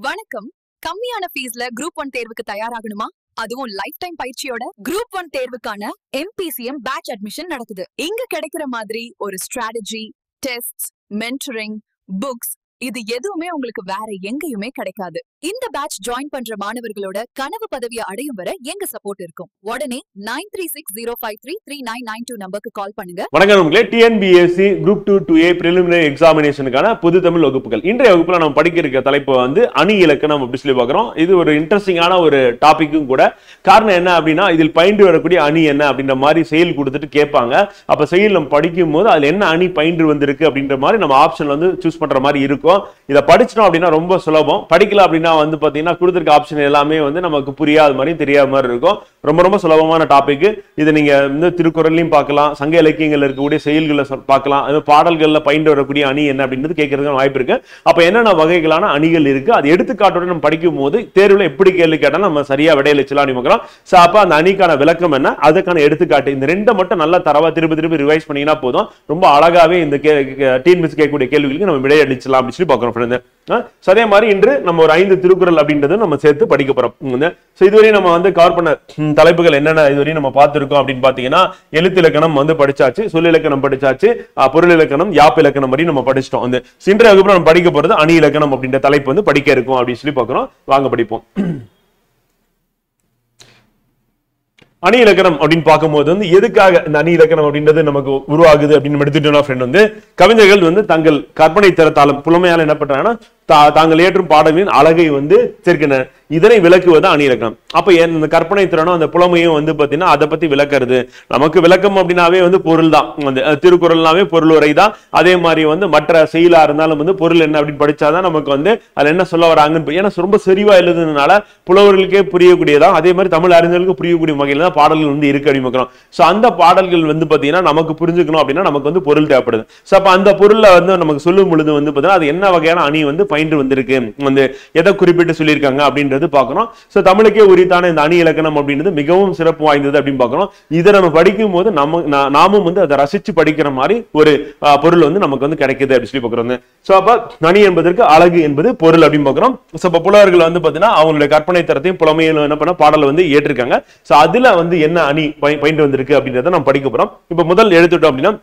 வணக்கம். கம்மியான ஃபீஸ்ல குரூப் 1 தேர்வுக்கு தயாராகணுமா? அதுவும் லைஃப் டைம் பயிற்சியோட குரூப் 1 தேர்வுக்கான MPCM பேட்ச் அட்மிஷன் நடக்குது. இங்க கிடைக்கிற மாதிரி ஒரு ஸ்ட்ராட்டஜி, டெஸ்ட்ஸ், மென்டரிங், புக்ஸ் இது எதுவுமே உங்களுக்கு வேற எங்கேயுமே கிடைக்காது. இந்த பேட்ச் ஜாயின் பண்ற மாணவர்களோட கனவு பதவியை அடையும் வரை எங்க சப்போர்ட் இருக்கும். உடனே 9360533992 நம்பருக்கு கால் பண்ணுங்க. வணக்கம் உங்களே. TNPSC Group 2 2A preliminary examinationக்கான பொது தமிழ் வகுப்புகள். இன்றைய வகுப்புல நம்ம படிக்க இருக்க தலைப்பு வந்து அணி இலக்கணம் அப்படி சொல்லி பார்க்கிறோம். இது ஒரு இன்ட்ரெஸ்டிங்கான ஒரு டாபிக்கும் கூட. காரணம் என்ன அப்படின்னா, இதில் பயின்று வரக்கூடிய அணி என்ன அப்படின்ற மாதிரி செயல் கொடுத்துட்டு கேட்பாங்க. அப்ப செயல் நம்ம படிக்கும் போது அதுல என்ன அணி பயின்று வந்திருக்கு அப்படின்ற மாதிரி நம்ம ஆப்ஷன் வந்து சூஸ் பண்ற மாதிரி இருக்கும். இதை படிச்சிட்டோம் அப்படின்னா ரொம்ப சுலபம். படிக்கல அப்படின்னா வந்து பாத்தீங்கன்னா கொடுத்திருக்க ஆப்ஷன் எல்லாமே வந்து நமக்கு புரியாத மாதிரி தெரியாத மாதிரி இருக்கும். ரொம்ப ரொம்ப சுலபமான டாபிக். இதை நீங்க இந்த திருக்குறளையும் பார்க்கலாம், சங்க இலக்கியங்கள் இருக்கக்கூடிய செயல்களை பார்க்கலாம், அது பாடல்கள்ல பயின்று வரக்கூடிய அணி என்ன அப்படின்றது கேட்கறதுக்கு வாய்ப்பு இருக்கு. அப்ப என்னென்ன வகைகளான அணிகள் இருக்கு, அது எடுத்துக்காட்டோட நம்ம படிக்கும் போது தேர்வுல எப்படி கேள்வி கேட்டாலும் நம்ம சரியா விடையளிச்சலாம் அப்படிங்கிறோம். அப்ப அந்த அணிக்கான விளக்கம் என்ன, அதுக்கான எடுத்துக்காட்டு, இந்த ரெண்டை மட்டும் நல்லா தரவா திருப்பி ரிவைஸ் பண்ணீங்கன்னா போதும். ரொம்ப அழகாவே இந்த TNPSC கேட்கக்கூடிய கேள்விகளுக்கு நம்ம விடையளிச்சலாம் அப்படின்னு சொல்லி பார்க்கிறோம். அதே மாதிரி இன்று நம்ம ஒரு 5 திருக்குறள் அப்படின்றத நம்ம சேர்த்து படிக்க போறோம். இதுவரை நம்ம வந்து கவர் பண்ண தலைப்புகள் என்னென்ன இதுவரை நம்ம பார்த்திருக்கோம் அப்படின்னு பாத்தீங்கன்னா, எழுத்து இலக்கணம் வந்து படிச்சாச்சு, சொல் இலக்கணம் படிச்சாச்சு, பொருள் இலக்கணம், யாப்பு இலக்கணம் வரை நம்ம படிச்சிட்டோம். இன்றைய வகுப்புல நம்ம படிக்க போறது அணி இலக்கணம் அப்படின்ற தலைப்பு வந்து படிக்க இருக்கும் அப்படின்னு சொல்லி பார்க்கிறோம். வாங்க படிப்போம். அணி இலக்கணம் அப்படின்னு பார்க்கும்போது வந்து எதுக்காக இந்த அணி இலக்கணம் அப்படின்றது நமக்கு உருவாகுது அப்படின்னு எடுத்துட்டோம்னா, ஃப்ரெண்ட் வந்து கவிஞர்கள் வந்து தங்கள் கற்பனை திறத்தாலும் புலமையால என்ன பண்றாங்கன்னா தாங்கள் ஏற்றும் பாடலின் அழகை வந்து சேர்க்கின்றனர். இதனை விளக்குவது அணி இலக்கணம். அப்ப இந்த கற்பனை திறனும் அந்த புலமையும் வந்து பாத்தீங்கன்னா அதை பத்தி விளக்குறது. நமக்கு விளக்கம் அப்படின்னாவே வந்து பொருள் தான். திருக்குறள்னாவே பொருள் உரை தான். அதே மாதிரி வந்து மற்ற செயலா இருந்தாலும் வந்து பொருள் என்ன அப்படின்னு படிச்சாதான் நமக்கு வந்து அதுல என்ன சொல்ல வராங்கன்னு, ஏன்னா ரொம்ப செறிவா எழுதுனால புலவர்களுக்கே புரியக்கூடியதான். அதே மாதிரி தமிழ் அறிஞர்களுக்கு புரியக்கூடிய வகையில தான் பாடல்கள் வந்து இருக்கு அப்படின்னு. சோ அந்த பாடல்கள் வந்து பாத்தீங்கன்னா நமக்கு புரிஞ்சுக்கணும் அப்படின்னா நமக்கு வந்து பொருள் தேவைப்படுது. சோ அப்ப அந்த பொருளை வந்து நமக்கு சொல்லும் பொழுது வந்து பாத்தீங்கன்னா அது என்ன வகையான அணி வந்து பயின்று வந்திருக்கு, வந்து எதை குறிப்பிட்டு சொல்லியிருக்காங்க அப்படின்றது பார்க்கணும். சோ தமிழுக்கே உரித்தான இந்த அணி இலக்கணம் அப்படின்றது மிகவும் சிறப்பு வாய்ந்தது அப்படின்னு பார்க்கணும். இதை நம்ம படிக்கும் போது நாமும் வந்து அதை ரசிச்சு படிக்கிற மாதிரி ஒரு பொருள் வந்து நமக்கு வந்து கிடைக்குது அப்படின்னு சொல்லி பார்க்கிறோம். சோ அப்ப அணி என்பதற்கு அழகு என்பது பொருள் அப்படின்னு பார்க்கிறோம். சோ அப்ப புலவர்கள் வந்து பாத்தீங்கன்னா அவங்களுடைய கற்பனை தரத்தையும் புலமையிலும் என்ன பண்ண பாடலை வந்து ஏற்றிருக்காங்க. சோ அதுல வந்து என்ன அணி பயின்று வந்திருக்கு அப்படின்றத நம்ம படிக்க போறோம். இப்ப முதல் எடுத்துட்டோம் அப்படின்னா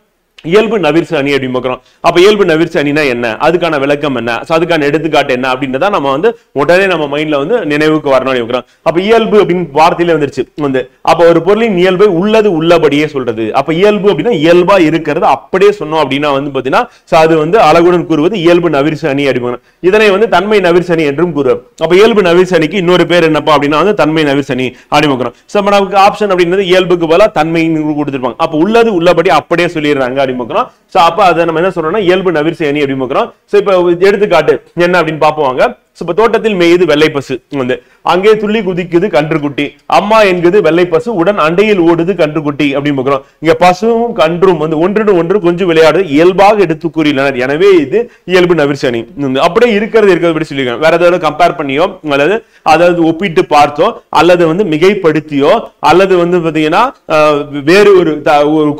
இயல்பு நவிர்ச்சி அணி அப்படின்னு பார்க்கிறோம். அப்ப இயல்பு நவிர்ச்சி அணினா என்ன, அதுக்கான விளக்கம் என்ன, அதுக்கான எடுத்துக்காட்டு என்ன அப்படின்றத நம்ம வந்து உடனே நம்ம மைண்ட்ல வந்து நினைவுக்கு வரணும். அப்ப இயல்பு அப்படின்னு வார்த்தையில வந்துருச்சு வந்து. அப்ப ஒரு பொருளின் இயல்பை உள்ளது உள்ளபடியே சொல்றது. அப்ப இயல்பு அப்படின்னா இயல்பா இருக்கிறது அப்படியே சொன்னோம் அப்படின்னா வந்து பாத்தீங்கன்னா அது வந்து அழகுடன் கூறுவது இயல்பு நவிர்ச்சி அணி அப்படின்னு. இதனை வந்து தன்மை நவிர்ச்சி அணி என்றும் கூறுவோம். அப்ப இயல்பு நவிர்ச்சி அணிக்கு இன்னொரு பேர் என்னப்பா அப்படின்னா வந்து தன்மை நவிர்ச்சி அணி அப்படின்னு பார்க்கிறோம். நமக்கு ஆப்ஷன் அப்படின்றது இயல்புக்கு பதிலா தன்மை கொடுத்திருப்பாங்க. அப்ப உள்ளது உள்ளபடி அப்படியே சொல்லிடுறாங்க. அப்ப அதை நம்ம என்ன சொல்றோம்னா இயல்பு நவிர்ச்சி அணி அப்படின்னு பார்க்கிறோம். இப்ப எடுத்துக்காட்டு என்ன அப்படின்னு பாப்போம். இப்ப தோட்டத்தில் மேயுது வெள்ளை பசு வந்து, அங்கே துள்ளி குதிக்குது கன்றுக்குட்டி, அம்மா என்கிறது வெள்ளை பசு, உடன் அண்டையில் ஓடுது கன்றுக்குட்டி அப்படின்னு பார்க்கிறோம். இங்க பசுவும் கன்றும் வந்து ஒன்று ஒன்று கொஞ்சம் விளையாடு இயல்பாக எடுத்து கூறியுள்ளனர். எனவே இது இயல்பு நவிர்ச்சி அணி. அப்படியே இருக்கிறது சொல்லியிருக்காங்க. வேற ஏதாவது கம்பேர் பண்ணியோ அல்லது அதாவது ஒப்பிட்டு பார்த்தோ அல்லது வந்து மிகைப்படுத்தியோ அல்லது வந்து பாத்தீங்கன்னா வேறு ஒரு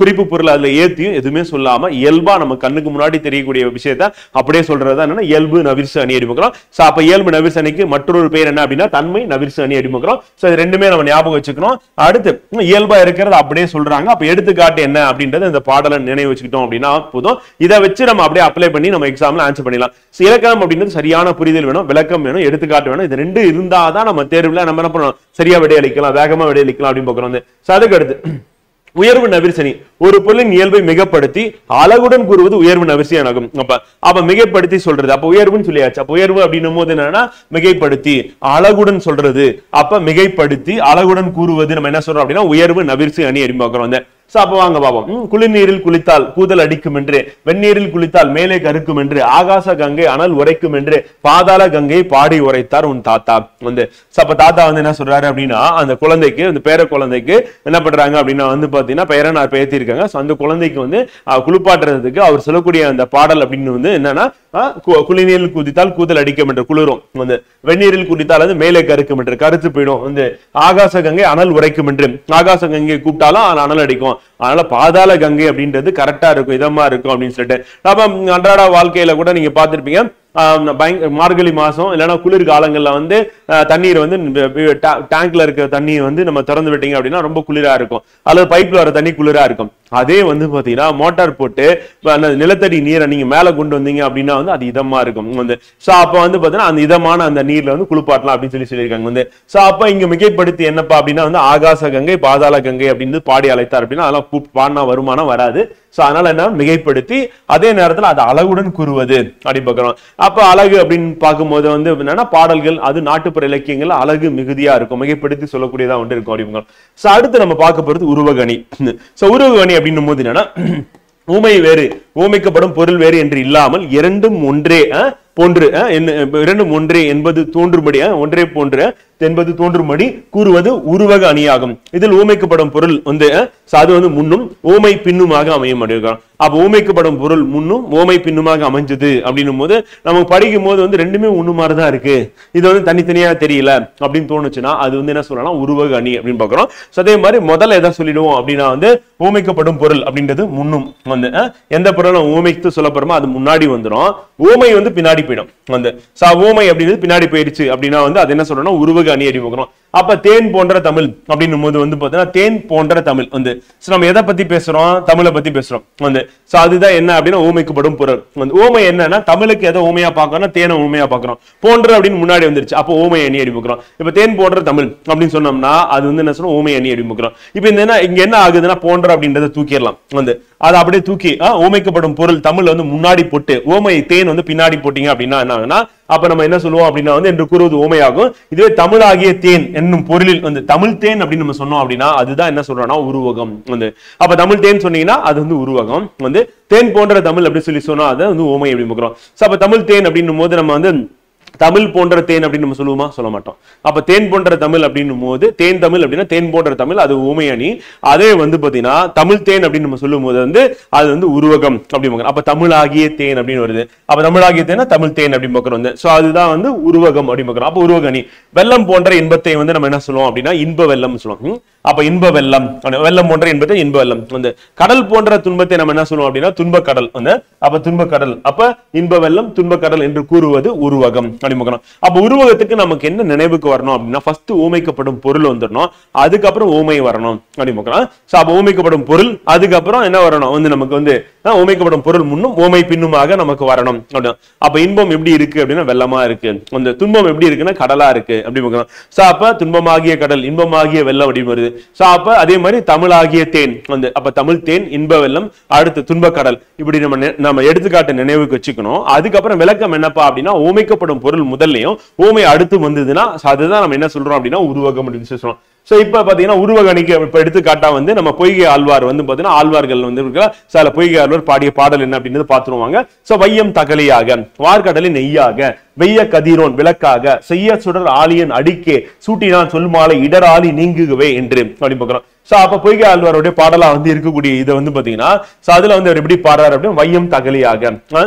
குறிப்பு பொருள் அதுல ஏத்தியும் எதுவுமே சொல்லாம இயல்பா நம்ம கண்ணுக்கு முன்னாடி தெரியக்கூடிய விஷயத்த அப்படியே சொல்றது என்னன்னா இயல்பு நவிர்ச்சி அணி அப்படிங்கிறோம். அப்ப இயல்பு நவிர்ச்சி அணிக்கு மற்றொரு பேர் என்ன அப்படின்னா தன்மை நவிர்ச்சி அணி அப்படிங்கிறோம். இது ரெண்டுமே நம்ம ஞாபகம் வச்சுக்கணும். அடுத்து இயல்பா இருக்கிறது அப்படியே சொல்றாங்க. அப்ப எடுத்துக்காட்டு என்ன அப்படின்றது இந்த பாடலை நினைவு வச்சுக்கிட்டோம் அப்படின்னா போதும். இதை வச்சு நம்ம அப்படியே அப்ளை பண்ணி நம்ம எக்ஸாம்ல ஆன்சர் பண்ணிடலாம். இலக்கணம் அப்படின்றது சரியான புரிதல் வேணும், விளக்கம் வேணும், எடுத்துக்காட்டு வேணும். இது ரெண்டு இருந்தாதான் நம்ம தேர்வுல நம்ம என்ன பண்ணணும், சரியா விடையளிக்கலாம், வேகமா விடையளிக்கலாம் அப்படின்னு பார்க்கிறோம். அதுக்கு அடுத்து உயர்வு நவிர்ச்சி அணி. ஒரு பொருளின் இயல்பை மிகப்படுத்தி அழகுடன் கூறுவது உயர்வு நவிர்ச்சி ஆகும். அப்ப மிகைப்படுத்தி சொல்றது. அப்ப உயர்வுன்னு சொல்லியாச்சு. அப்ப உயர்வு அப்படின்னும் போது என்னன்னா மிகைப்படுத்தி அழகுடன் சொல்றது. அப்ப மிகைப்படுத்தி அழகுடன் கூறுவது நம்ம என்ன சொல்றோம் அப்படின்னா உயர்வு நவிர்ச்சி அணி அப்படின்னு பார்க்கிறோம். அப்ப வாங்க பாப்போம். குளிர்நீரில் குளித்தால் கூதல் அடிக்கும் என்று, வெந்நீரில் குளித்தால் மேலே கருக்கும் என்று, ஆகாச கங்கை அனல் உரைக்கும் என்று, பாதாள கங்கை பாடி உரைத்தார் உன் தாத்தா வந்து. அப்ப தாத்தா வந்து என்ன சொல்றாரு அப்படின்னா அந்த குழந்தைக்கு, அந்த பேர குழந்தைக்கு என்ன பண்றாங்க அப்படின்னா வந்து பாத்தீங்கன்னா பெயரை நான் பேத்திருக்காங்க. அந்த குழந்தைக்கு வந்து குளிப்பாட்டுறதுக்கு அவர் சொல்லக்கூடிய அந்த பாடல் அப்படின்னு வந்து என்னன்னா குளிர்நீரில் குதித்தால் கூதல் அடிக்கும் என்று குளிரும் வந்து, வெந்நீரில் குதித்தால் அது மேலே கருக்கும் என்று கருத்து போயிடும் வந்து, ஆகாச கங்கை அனல் உரைக்கும் என்று, ஆகாச கங்கை கூப்பிட்டாலும் அனல் அடிக்கும். அதனால பாதாள கங்கை அப்படின்றது கரெக்டா இருக்கும், இதமா இருக்கும் அப்படின்னு சொல்லிட்டு. அப்ப அன்றாட வாழ்க்கையில கூட நீங்க பார்த்திருப்பீங்க மார்கழி மாசம் இல்லைன்னா குளிர் காலங்கள்ல வந்து தண்ணீர் வந்து டேங்க்ல இருக்கிற தண்ணி வந்து நம்ம திறந்து விட்டீங்க அப்படின்னா ரொம்ப குளிரா இருக்கும், அல்லது பைப்ல வர தண்ணி குளிரா இருக்கும். அதே வந்து பாத்தீங்கன்னா மோட்டார் போட்டு நிலத்தடி நீரை நீங்க மேல கொண்டு வந்தீங்க அப்படின்னா வந்து அது இதமா இருக்கும் வந்து. சோ அப்ப வந்து பாத்தீங்கன்னா அந்த இதமான அந்த நீர்ல வந்து குளிப்பாட்டலாம் அப்படின்னு சொல்லியிருக்காங்க வந்து. சோ அப்ப இங்க மிகைப்படுத்தி என்னப்பா அப்படின்னா வந்து ஆகாச கங்கை பாதாள கங்கை அப்படின்னு பாடி அழைத்தார் அப்படின்னா அதெல்லாம் பாடினா வருமானம் வராது. சோ அதனால என்ன மிகைப்படுத்தி அதே நேரத்துல அது அழகுடன் கூறுவது அப்படி பாக்குறோம். அப்ப அழகு அப்படின்னு பார்க்கும்போது வந்து என்னன்னா பாடல்கள் அது நாட்டுப்புற இலக்கியங்கள் அழகு மிகுதியா இருக்கும், மிகைப்படுத்தி சொல்லக்கூடியதா வந்து இருக்கும் அப்படி. சோ அடுத்து நம்ம பார்க்க போறது உருவகணி. சோ உருவகணி அப்படின்னும் போது என்னன்னா ஊமை வேறு ஊமைக்கப்படும் பொருள் வேறு என்று இல்லாமல் இரண்டும் ஒன்றே போன்று இரண்டும் ஒன்றே என்பது தோன்றும்படி ஒன்றே போன்று என்பது தோன்றும்படி கூறுவது உருவக அணியாகும். இதில் ஊமைக்கப்படும் பொருள் வந்து அது வந்து முன்னும் ஓமை பின்னுமாக அமையும் அப்படிங்கிறோம். அப்ப ஊமைக்கப்படும் பொருள் முன்னும் ஓமை பின்னுமாக அமைஞ்சது அப்படின்னும் போது நமக்கு படிக்கும் போது வந்து ரெண்டுமே ஒண்ணு மாதிரிதான் இருக்கு, இது வந்து தனித்தனியா தெரியல அப்படின்னு தோணுச்சுன்னா அது வந்து என்ன சொல்லலாம் உருவக அணி அப்படின்னு பாக்குறோம். அதே மாதிரி முதல்ல எதை சொல்லிடுவோம் அப்படின்னா வந்து ஊமைக்கப்படும் பொருள் அப்படின்றது முன்னும் வந்து எந்த பொருளும் ஊமைத்து சொல்ல போறோமோ அது முன்னாடி வந்துடும், ஓமை வந்து பின்னாடி போயிடும் வந்து. ஓமை அப்படின்றது பின்னாடி போயிடுச்சு அப்படின்னா வந்து அது என்ன சொல்லணும் உருவக அணி அடி போகிறோம். அப்ப தேன் போன்ற தமிழ் அப்படின்னும் போது வந்து பாத்தீங்கன்னா தேன் போன்ற தமிழ் வந்து நம்ம எதை பத்தி பேசுறோம், தமிழை பத்தி பேசுறோம் வந்து. அதுதான் என்ன அப்படின்னா ஊமைக்கப்படும் பொருள் வந்து. ஓமை என்னன்னா தமிழுக்கு எதை ஊமையா பாக்கணும், தேனை ஊமையா பாக்குறோம், போன்ற அப்படின்னு முன்னாடி வந்துருச்சு, அப்போ ஓமை அணி அடி போகிறோம். இப்ப தேன் போன்ற தமிழ் அப்படின்னு சொன்னோம்னா அது வந்து என்ன சொல்றோம் ஓமை அணி அடி போகிறோம். இப்ப இங்க என்ன ஆகுதுன்னா போன்ற அப்படின்றத தூக்கிடலாம் வந்து, அதை அப்படியே தூக்கி ஊமைக்கப்படும் பொருள் தமிழ் வந்து முன்னாடி போட்டு ஓமை தேன் வந்து பின்னாடி போட்டீங்க அப்படின்னா என்ன ஆகுனா அப்ப நம்ம என்ன சொல்லுவோம் அப்படின்னா வந்து என்று கூறுவது ஓமையாகும். இதுவே தமிழாகிய தேன் என்னும் பொருளில் வந்து தமிழ் தேன் அப்படின்னு நம்ம சொன்னோம் அப்படின்னா அதுதான் என்ன சொல்றோம்னா உருவகம் வந்து. அப்ப தமிழ் தேன் சொன்னீங்கன்னா அது வந்து உருவகம் வந்து. தேன் போன்ற தமிழ் அப்படி சொல்லி சொன்னா அதை வந்து ஓமை அப்படி பார்க்கிறோம். அப்ப தமிழ் தேன் அப்படின்னும் போது நம்ம வந்து தமிழ் போன்ற தேன் அப்படின்னு நம்ம சொல்லுவோமா, சொல்ல மாட்டோம். அப்ப தேன் போன்ற தமிழ் அப்படின்னும் போது தேன் தமிழ் அப்படின்னா தேன் போன்ற தமிழ் அது ஊமை அணி. அதே வந்து பாத்தீங்கன்னா தமிழ் தேன் அப்படின்னு நம்ம சொல்லும் போது வந்து அது வந்து உருவகம் அப்படின்னு. அப்ப தமிழாகிய தேன் அப்படின்னு வருது. அப்ப தமிழாகிய தேனா தமிழ் தேன் அப்படின்னு பார்க்கிறோம் வந்து. சோ அதுதான் வந்து உருவகம் அப்படின்னு பார்க்கிறோம். அப்ப உருவக அணி. வெள்ளம் போன்ற இன்பத்தை வந்து நம்ம என்ன சொல்லுவோம் அப்படின்னா இன்ப வெள்ளம் சொல்லுவோம். அப்ப இன்ப வெள்ளம் வெள்ளம் போன்ற இன்பத்தை இன்ப வெள்ளம் வந்து. கடல் போன்ற துன்பத்தை நம்ம என்ன சொல்லுவோம் அப்படின்னா துன்ப கடல் வந்து. அப்ப துன்ப கடல் அப்ப இன்ப வெள்ளம் துன்ப கடல் என்று கூறுவது உருவகம். அப்ப உருவகத்துக்கு நமக்கு என்ன நினைவுக்கு வரணும் அப்படின்னா ஃபர்ஸ்ட் ஊமைக்கப்படும் பொருள் வந்துடணும், அதுக்கப்புறம் ஊமை வரணும் அப்ப ஊமைக்கப்படும் பொருள் அதுக்கப்புறம் என்ன வரணும் வந்து நமக்கு வந்து ஊமைக்கப்படும் பொருள் முன்னும் ஊமை பின்னுமாக நமக்கு வரணும். அப்ப இன்பம் எப்படி இருக்கு அப்படின்னா வெள்ளமா இருக்கு, அந்த துன்பம் எப்படி இருக்குன்னா கடலா இருக்கு அப்படி. அப்ப துன்பமாகிய கடல் இன்பமாகிய வெள்ளம் அப்படி வருது. அப்ப அதே மாதிரி தமிழாகிய தேன் வந்து அப்ப தமிழ் தேன் இன்ப வெள்ளம் அடுத்து துன்ப கடல் இப்படி நம்ம எடுத்துக்காட்டு நினைவுக்கு வச்சுக்கணும். அதுக்கப்புறம் விளக்கம் என்னப்பா அப்படின்னா ஊமைக்கப்படும் பொருள் முதல்லையும் ஊமை அடுத்து வந்ததுன்னா அதுதான் நம்ம என்ன சொல்றோம் அப்படின்னா உருவகம் அப்படின்னு சொல்றோம். சோ இப்ப பாத்தீங்கன்னா உருவக அணிக்கு இப்ப எடுத்துக்காட்டா வந்து நம்ம பொய்கை ஆழ்வார் வந்து பாத்தீங்கன்னா ஆழ்வார்கள் வந்து சில பொய்கை ஆழ்வார் பாடிய பாடல் என்ன அப்படின்னு பாத்துருவாங்க. சோ வையம் தகலியாக வார்கடலின் நெய்யாக வெய்ய கதிரோன் விளக்காக செய்ய சுடர் ஆலியன் அடிக்கே சூட்டினான் சொல் மாலை இடராலி நீங்குகவே என்று அப்படி பாக்குறோம். சோ அப்ப பொய்கை ஆழ்வாருடைய பாடலா வந்து இருக்கக்கூடிய இதை வந்து பாத்தீங்கன்னா அதுல வந்து அவர் எப்படி பாடுறாரு அப்படின்னு வையம் தகலியாக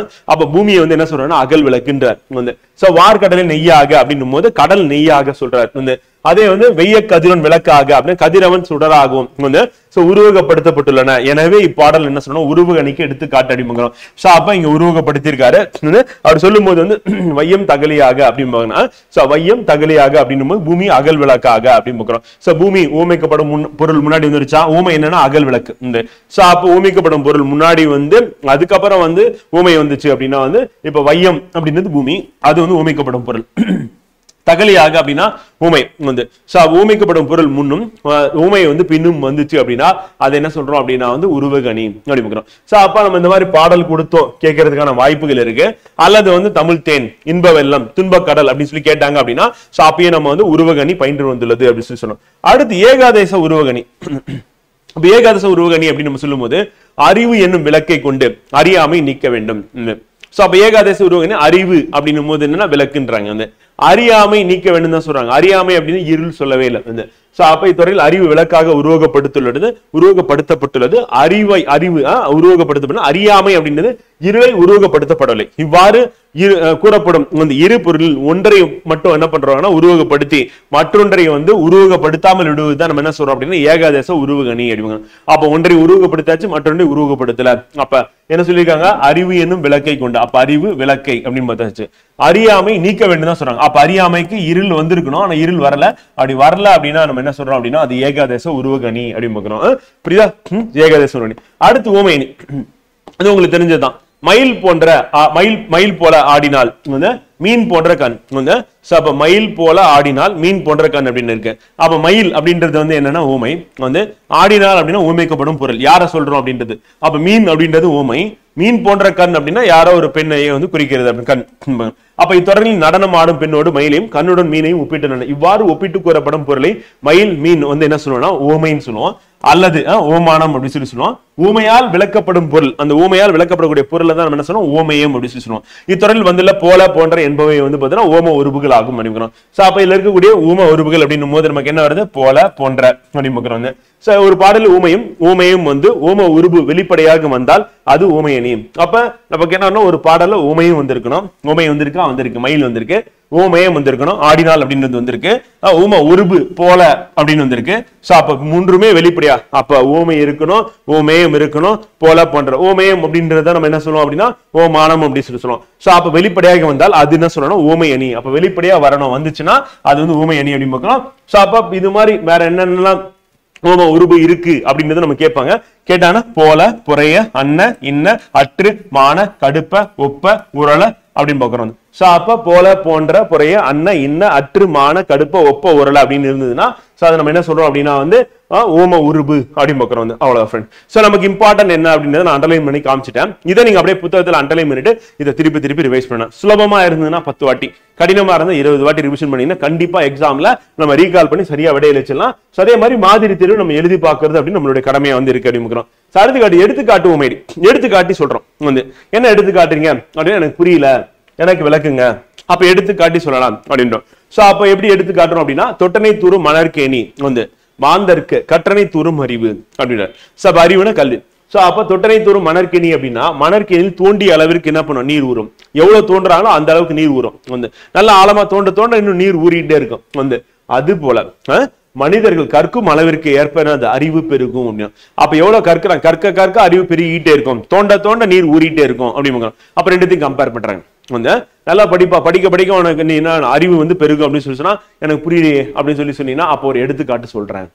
அப்ப பூமியை வந்து என்ன சொல்றாருன்னா அகல் விளக்குன்றார் வந்து. சோ வார்கடலின் நெய்யாக அப்படின்னும் போது கடல் நெய்யாக சொல்றார் வந்து. அதே வந்து வெய்ய கதிரோன் விளக்காக அப்படின்னு கதிரவன் சுடராகும் வந்து உருவகப்படுத்தப்பட்டுள்ளன. எனவே இப்பாடல் என்ன சொல்லணும் உருவக அணிக்கு எடுத்து காட்டு அப்படிங்கிறோம். சோ அப்ப இங்க உருவகப்படுத்திருக்காரு. அவர் சொல்லும் போது வந்து வையம் தகலியாக அப்படின்னு சோ வையம் தகலியாக அப்படின்னும் போது பூமி அகல் விளக்காக அப்படின்னு பாக்குறோம். சோ பூமி ஊமைக்கப்படும் பொருள் முன்னாடி வந்துருச்சா, ஊமை என்னன்னா அகல் விளக்கு இந்த. சோ அப்ப ஊமைக்கப்படும் பொருள் முன்னாடி வந்து அதுக்கப்புறம் வந்து ஊமை வந்துச்சு அப்படின்னா வந்து இப்ப வையம் அப்படின்றது பூமி அது வந்து ஊமைக்கப்படும் பொருள். தகலியாக அப்படின்னா ஊமை வந்து ஊமைக்கப்படும் பொருள் முன்னும் ஊமை வந்து பின்னும் வந்துச்சு அப்படின்னா அது என்ன சொல்றோம் அப்படின்னா வந்து உருவக அணி அப்படிங்கிறோம். சோ அப்ப நம்ம இந்த மாதிரி பாடல் கொடுத்தோம் கேட்கறதுக்கான வாய்ப்புகள் இருக்கு. அல்லது வந்து தமிழ் தேன் இன்ப வெள்ளம் துன்ப கடல் அப்படின்னு சொல்லி கேட்டாங்க அப்படின்னா சோ அப்பயே நம்ம வந்து உருவக அணி பயின்று வந்துள்ளது அப்படின்னு சொல்லி சொன்னோம். அடுத்து ஏகாதேச உருவக அணி. அப்ப ஏகாதச உருவக அணி அப்படின்னு நம்ம சொல்லும் போது அறிவு என்னும் விளக்கை கொண்டு அறியாமை நீக்க வேண்டும். சோ அப்ப ஏகாதசி உருவக அணி அறிவு அப்படின்னும் போது என்னன்னா விளக்குன்றாங்க வந்து. அறியாமை நீக்க வேண்டும் தான் சொல்றாங்க. அறியாமை அப்படின்னு இருள் சொல்லவே இல்லை வந்து. சோ அப்ப இத்துறையில் அறிவு விளக்காக உருவகப்படுத்தப்பட்டுள்ளது. அறிவு உருவகப்படுத்தப்பட்ட அறியாமை அப்படின்றது இருளை உருவகப்படுத்தப்படவில்லை. இவ்வாறு கூறப்படும் வந்து இரு பொருளில் ஒன்றை மட்டும் என்ன பண்றாங்கன்னா உருவகப்படுத்தி மற்றொன்றை வந்து உருவகப்படுத்தாமல் விடுவதுதான் நம்ம என்ன சொல்றோம் அப்படின்னா ஏகாதேச உருவகணி அப்படிங்க. அப்ப ஒன்றை உருவகப்படுத்தாச்சு மற்றொன்றை உருவகப்படுத்தல. அப்ப என்ன சொல்லியிருக்காங்க? அறிவு என்னும் விளக்கை கொண்டு. அப்ப அறிவு விளக்கை அப்படின்னு பார்த்தாச்சு. அறியாமை நீக்க வேண்டும் தான் சொல்றாங்க. அப்ப அறியாமைக்கு இருள் வந்திருக்கணும், ஆனா இருள் வரல. அப்படி வரல அப்படின்னா நம்ம என்ன சொல்றோம் அப்படின்னா அது ஏகாதேச உருவகணி அப்படின்னு பார்க்கிறோம். புரியுதா? ஏகாதேச உருவகணி. அடுத்து ஊமையணி. அது உங்களுக்கு தெரிஞ்சதுதான். மயில் போல ஆடினால் மீன் போன்ற கண் வந்து. அப்ப மயில் போல ஆடினால் மீன் போன்ற கண் அப்படின்னு இருக்கு. அப்ப மயில் அப்படின்றது வந்து என்னன்னா ஊமை வந்து. ஆடினால் அப்படின்னா ஊமைக்கப்படும் பொருள் யார சொல்றோம் அப்படின்றது. அப்ப மீன் அப்படின்றது ஊமை. மீன் போன்ற கண் அப்படின்னா யாரோ ஒரு பெண்ணையே வந்து குறிக்கிறது கண். அப்ப இத்தொடரில் நடனம் ஆடும் பெண்ணோடு மயிலையும் கண்ணுடன் மீனையும் ஒப்பிட்டு இவ்வாறு ஒப்பிட்டு கூறப்படும் பொருளை மயில் மீன் வந்து என்ன சொல்லுவோம்னா ஊமைன்னு சொல்லுவோம், அல்லது ஓமானம் அப்படின்னு சொல்லி சொல்லுவோம். ஊமையால் விளக்கப்படும் பொருள், அந்த ஊமையால் விளக்கப்படக்கூடிய பொருள் தான் நம்ம என்ன சொல்லுவோம் ஓமயம் அப்படின்னு சொல்லி சொல்லுவோம். இத்தொடரில் வந்துள்ள போல போன்ற என்பவை வந்து பாத்தீங்கன்னா ஓம உருபுகள் ஆகும் அப்படிங்கிறோம். சோ அப்ப இதுல இருக்கக்கூடிய ஊம உருபுகள் அப்படின்னும் போது நமக்கு என்ன வருது? போல போன்ற அப்படின்னு. சோ ஒரு பாடல் ஊமையும் வந்து ஓம உருபு வெளிப்படையாக வந்தால் அது ஊமையணி. அப்ப நமக்கு என்ன ஒரு பாடல்ல ஊமையும் வந்திருக்கணும். ஊமை வந்திருக்கு, மயில் வந்திருக்கு, ஓமயம் வந்திருக்கணும், ஆடினால் அப்படின்றது வந்திருக்கு, ஊம உருபு போல அப்படின்னு வந்திருக்கு. சோ அப்ப மூன்றுமே வெளிப்படையா அப்ப ஊமை இருக்கணும், ஓமயம் இருக்கணும், போல போன்ற. ஓமயம் அப்படின்றத நம்ம என்ன சொல்லுவோம் அப்படின்னா ஓமானம் அப்படின்னு சொல்லி சொல்லுவோம். சோ அப்ப வெளிப்படையாக வந்தால் அது என்ன சொல்லணும்? ஊமை அணி. அப்ப வெளிப்படையா வரணும், வந்துச்சுன்னா அது வந்து ஊமை அணி அப்படின்னு பார்க்கலாம். சோ அப்ப இது மாதிரி வேற என்னென்னலாம் ஓம உருபு இருக்கு அப்படின்றத நம்ம கேட்பாங்க. கேட்டானா போல, புறைய, அன்ன, இன்ன, அற்று, மான, கடுப்ப, ஒப்ப, உரள அப்படின்னு பாக்குறோம். சோ அப்ப போல போன்ற புறைய அன்ன இன்ன அற்று மான கடுப்ப ஒப்ப உரள அப்படின்னு இருந்ததுன்னா சோ அதை நம்ம என்ன சொல்றோம் அப்படின்னா வந்து ஓம உருபு அப்படின்னு பாக்குறோம் வந்து. அவ்வளவு ஃப்ரெண்ட். சோ நமக்கு இம்பார்ட்டன்ட் என்ன அப்படின்றத நான் அண்டர்லைன் பண்ணி காமிச்சிட்டேன். இதை நீங்க அப்படியே புத்தகத்துல அண்டர்லைன் பண்ணிட்டு இதை திருப்பி ரிவைஸ் பண்ணலாம். சுலபமா இருந்ததுன்னா 10 வாட்டி, கடினமா இருந்தா 20 வாட்டி ரிவிஷன் பண்ணீங்கன்னா கண்டிப்பா எக்ஸாம்ல நம்ம ரீகால் பண்ணி சரியா விடையில வச்சிடலாம். அதே மாதிரி மாதிரி தேர்வு நம்ம எழுதி பாக்குறது அப்படின்னு நம்மளுடைய கடமையா வந்து இருக்கு அப்படின்னு. எடுத்துக்காட்டு உமையடி எடுத்துக்காட்டி சொல்றோம் வந்து. என்ன எடுத்துக்காட்டுறீங்க அப்படின்னு எனக்கு புரியல, எனக்கு விளக்குங்க. அப்ப எடுத்துக்காட்டி சொல்லலாம் அப்படின்றோம். சோ அப்ப எப்படி எடுத்துக்காட்டுறோம் அப்படின்னா தொட்டனை தூரும் மணற்கேணி வந்து மாந்தருக்கு கற்றனை தூரும் அறிவு அப்படின்ற. சோ அறிவுனா கல்வி. சோ அப்ப தொட்டனை தூரும் மணற்கேணி அப்படின்னா மணற்கேணியில் தோண்டிய அளவிற்கு என்ன பண்ணும்? நீர் ஊறும். எவ்வளவு தோன்றாங்களோ அந்த அளவுக்கு நீர் ஊறும் வந்து. நல்லா ஆழமா தோண்ட இன்னும் நீர் ஊறிட்டே இருக்கும் வந்து. அது போல மனிதர்கள் கற்கும் அளவிற்கு ஏற்ப அந்த அறிவு பெருகும் அப்படின்னு. அப்ப எவ்வளவு கற்கிறாங்க, கற்க அறிவு பெருகிட்டே இருக்கும், தோண்ட நீர் ஊறிட்டே இருக்கும் அப்படின்னு. அப்ப ரெண்டுத்தையும் கம்பேர் பண்றாங்க வந்து. நல்லா படிக்க உனக்கு நீ என்ன அறிவு வந்து பெருகும் அப்படின்னு சொல்லி சொன்னா எனக்கு புரியலையே அப்படின்னு சொல்லி சொன்னீங்கன்னா அப்போ ஒரு எடுத்துக்காட்டு சொல்றேன்.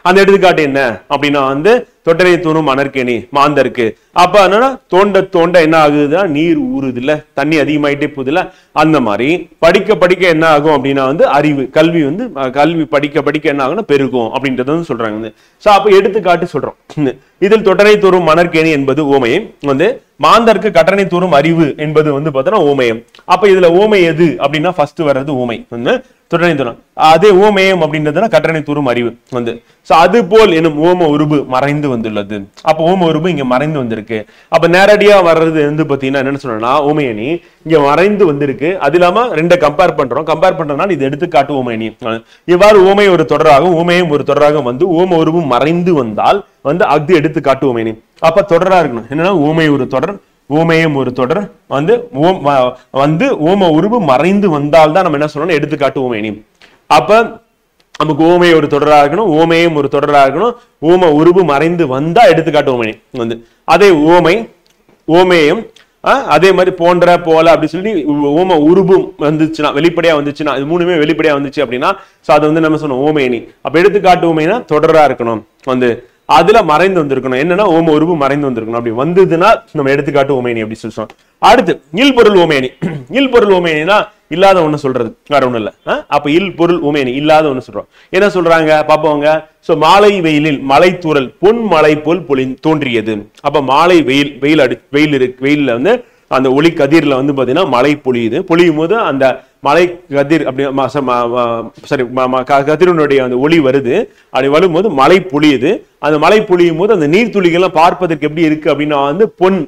அந்த எடுத்துக்காட்டு என்ன அப்படின்னா வந்து தொட்டனை தூணும் மணற்கேணி மாந்தருக்கு. அப்ப என்னன்னா தோண்ட என்ன ஆகுதுன்னா நீர் ஊறுது இல்ல, தண்ணி அதிகமாயிட்டே போகுது இல்ல. அந்த மாதிரி படிக்க என்ன ஆகும் அப்படின்னா வந்து அறிவு கல்வி படிக்க என்ன ஆகும்னா பெருகும் அப்படின்றத வந்து சொல்றாங்க வந்து. சோ அப்ப எடுத்துக்காட்டு சொல்றோம். இதில் தொட்டனை தூரும் மணற்கேணி என்பது ஓமயம் வந்து. மாந்தருக்கு கற்றனை தூரும் அறிவு என்பது வந்து பார்த்தோன்னா ஓமயம். அப்ப இதுல ஓமை எது அப்படின்னா ஃபர்ஸ்ட் வர்றது ஓமை வந்து தொட்டனை தூரம். அதே ஓமயம் அப்படின்றதுனா கற்றனை தூரும் அறிவு வந்து. சோ அது போல் எனும் ஓம உருபு மறைந்து வந்துள்ளது. அப்ப ஓம உருபு இங்க மறைந்து வந்திருக்கு. அப்ப நேரடியா வர்றது வந்து பாத்தீங்கன்னா என்னன்னு சொல்லணும்னா ஓமையணி இங்க மறைந்து வந்திருக்கு. அது இல்லாம ரெண்டை கம்பேர் பண்றதுனால இது எடுத்துக்காட்டு ஓமையணி. இவ்வாறு ஓமை ஒரு தொடராகவும் ஓமயம் ஒரு தொடராகவும் வந்து ஓம உருபு மறைந்து வந்தால் வந்து அது எடுத்துக்காட்டு ஓமையணி. அப்ப தொடரா இருக்கணும். என்னன்னா ஓமை ஒரு தொடர், ஓமயம் ஒரு தொடர் வந்து ஓம உருபு மறைந்து வந்தால் தான் நம்ம என்ன சொல்லணும் எடுத்துக்காட்டு ஓமையணி. அப்ப நமக்கு ஓமை ஒரு தொடராக இருக்கணும், ஓமயம் ஒரு தொடராக இருக்கணும், ஓம உருபு மறைந்து வந்தா எடுத்துக்காட்டு ஓமையணி வந்து. அதே ஓமேயம் அதே மாதிரி போன்ற போல அப்படி சொல்லி ஓம உருபும் வந்துச்சுன்னா வெளிப்படையா வந்துச்சுன்னா இது மூணுமே வெளிப்படையா வந்துச்சு அப்படின்னா அது வந்து நம்ம சொன்னோம் ஓமையணி. அப்ப எடுத்துக்காட்டு ஓமைனா தொடரா இருக்கணும் வந்து. அதுல மறைந்து வந்திருக்கணும். என்னன்னா ஓம உருபு மறைந்து வந்திருக்கணும். அப்படி வந்ததுன்னா நம்ம எடுத்துக்காட்டு ஓமையணி அப்படி சொல்றோம். அடுத்து இல்பொருள் ஓமையணி. இல்பொருள் ஓமையணினா இல்லாத ஒண்ணு சொல்றது, வேற ஒண்ணு இல்ல. அப்ப இல் பொருள் ஓமையணி இல்லாத ஒண்ணு சொல்றோம். என்ன சொல்றாங்க பாப்பவங்க. சோ மாலை வெயிலில் மலை தூறல் பொன் மலை போல் தோன்றியது. அப்ப மாலை வெயில்ல வந்து அந்த ஒளி கதிர்ல வந்து பாத்தீங்கன்னா மழை பொழியும் போது அந்த மலை கதிர் அப்படி சரி கதிரனுடைய அந்த ஒளி வருது. அப்படி வரும்போது மழை பொழியுது. அந்த மழை பொழியும் போது அந்த நீர்த்துளிகள்லாம் பார்ப்பதற்கு எப்படி இருக்கு அப்படின்னா வந்து பொன்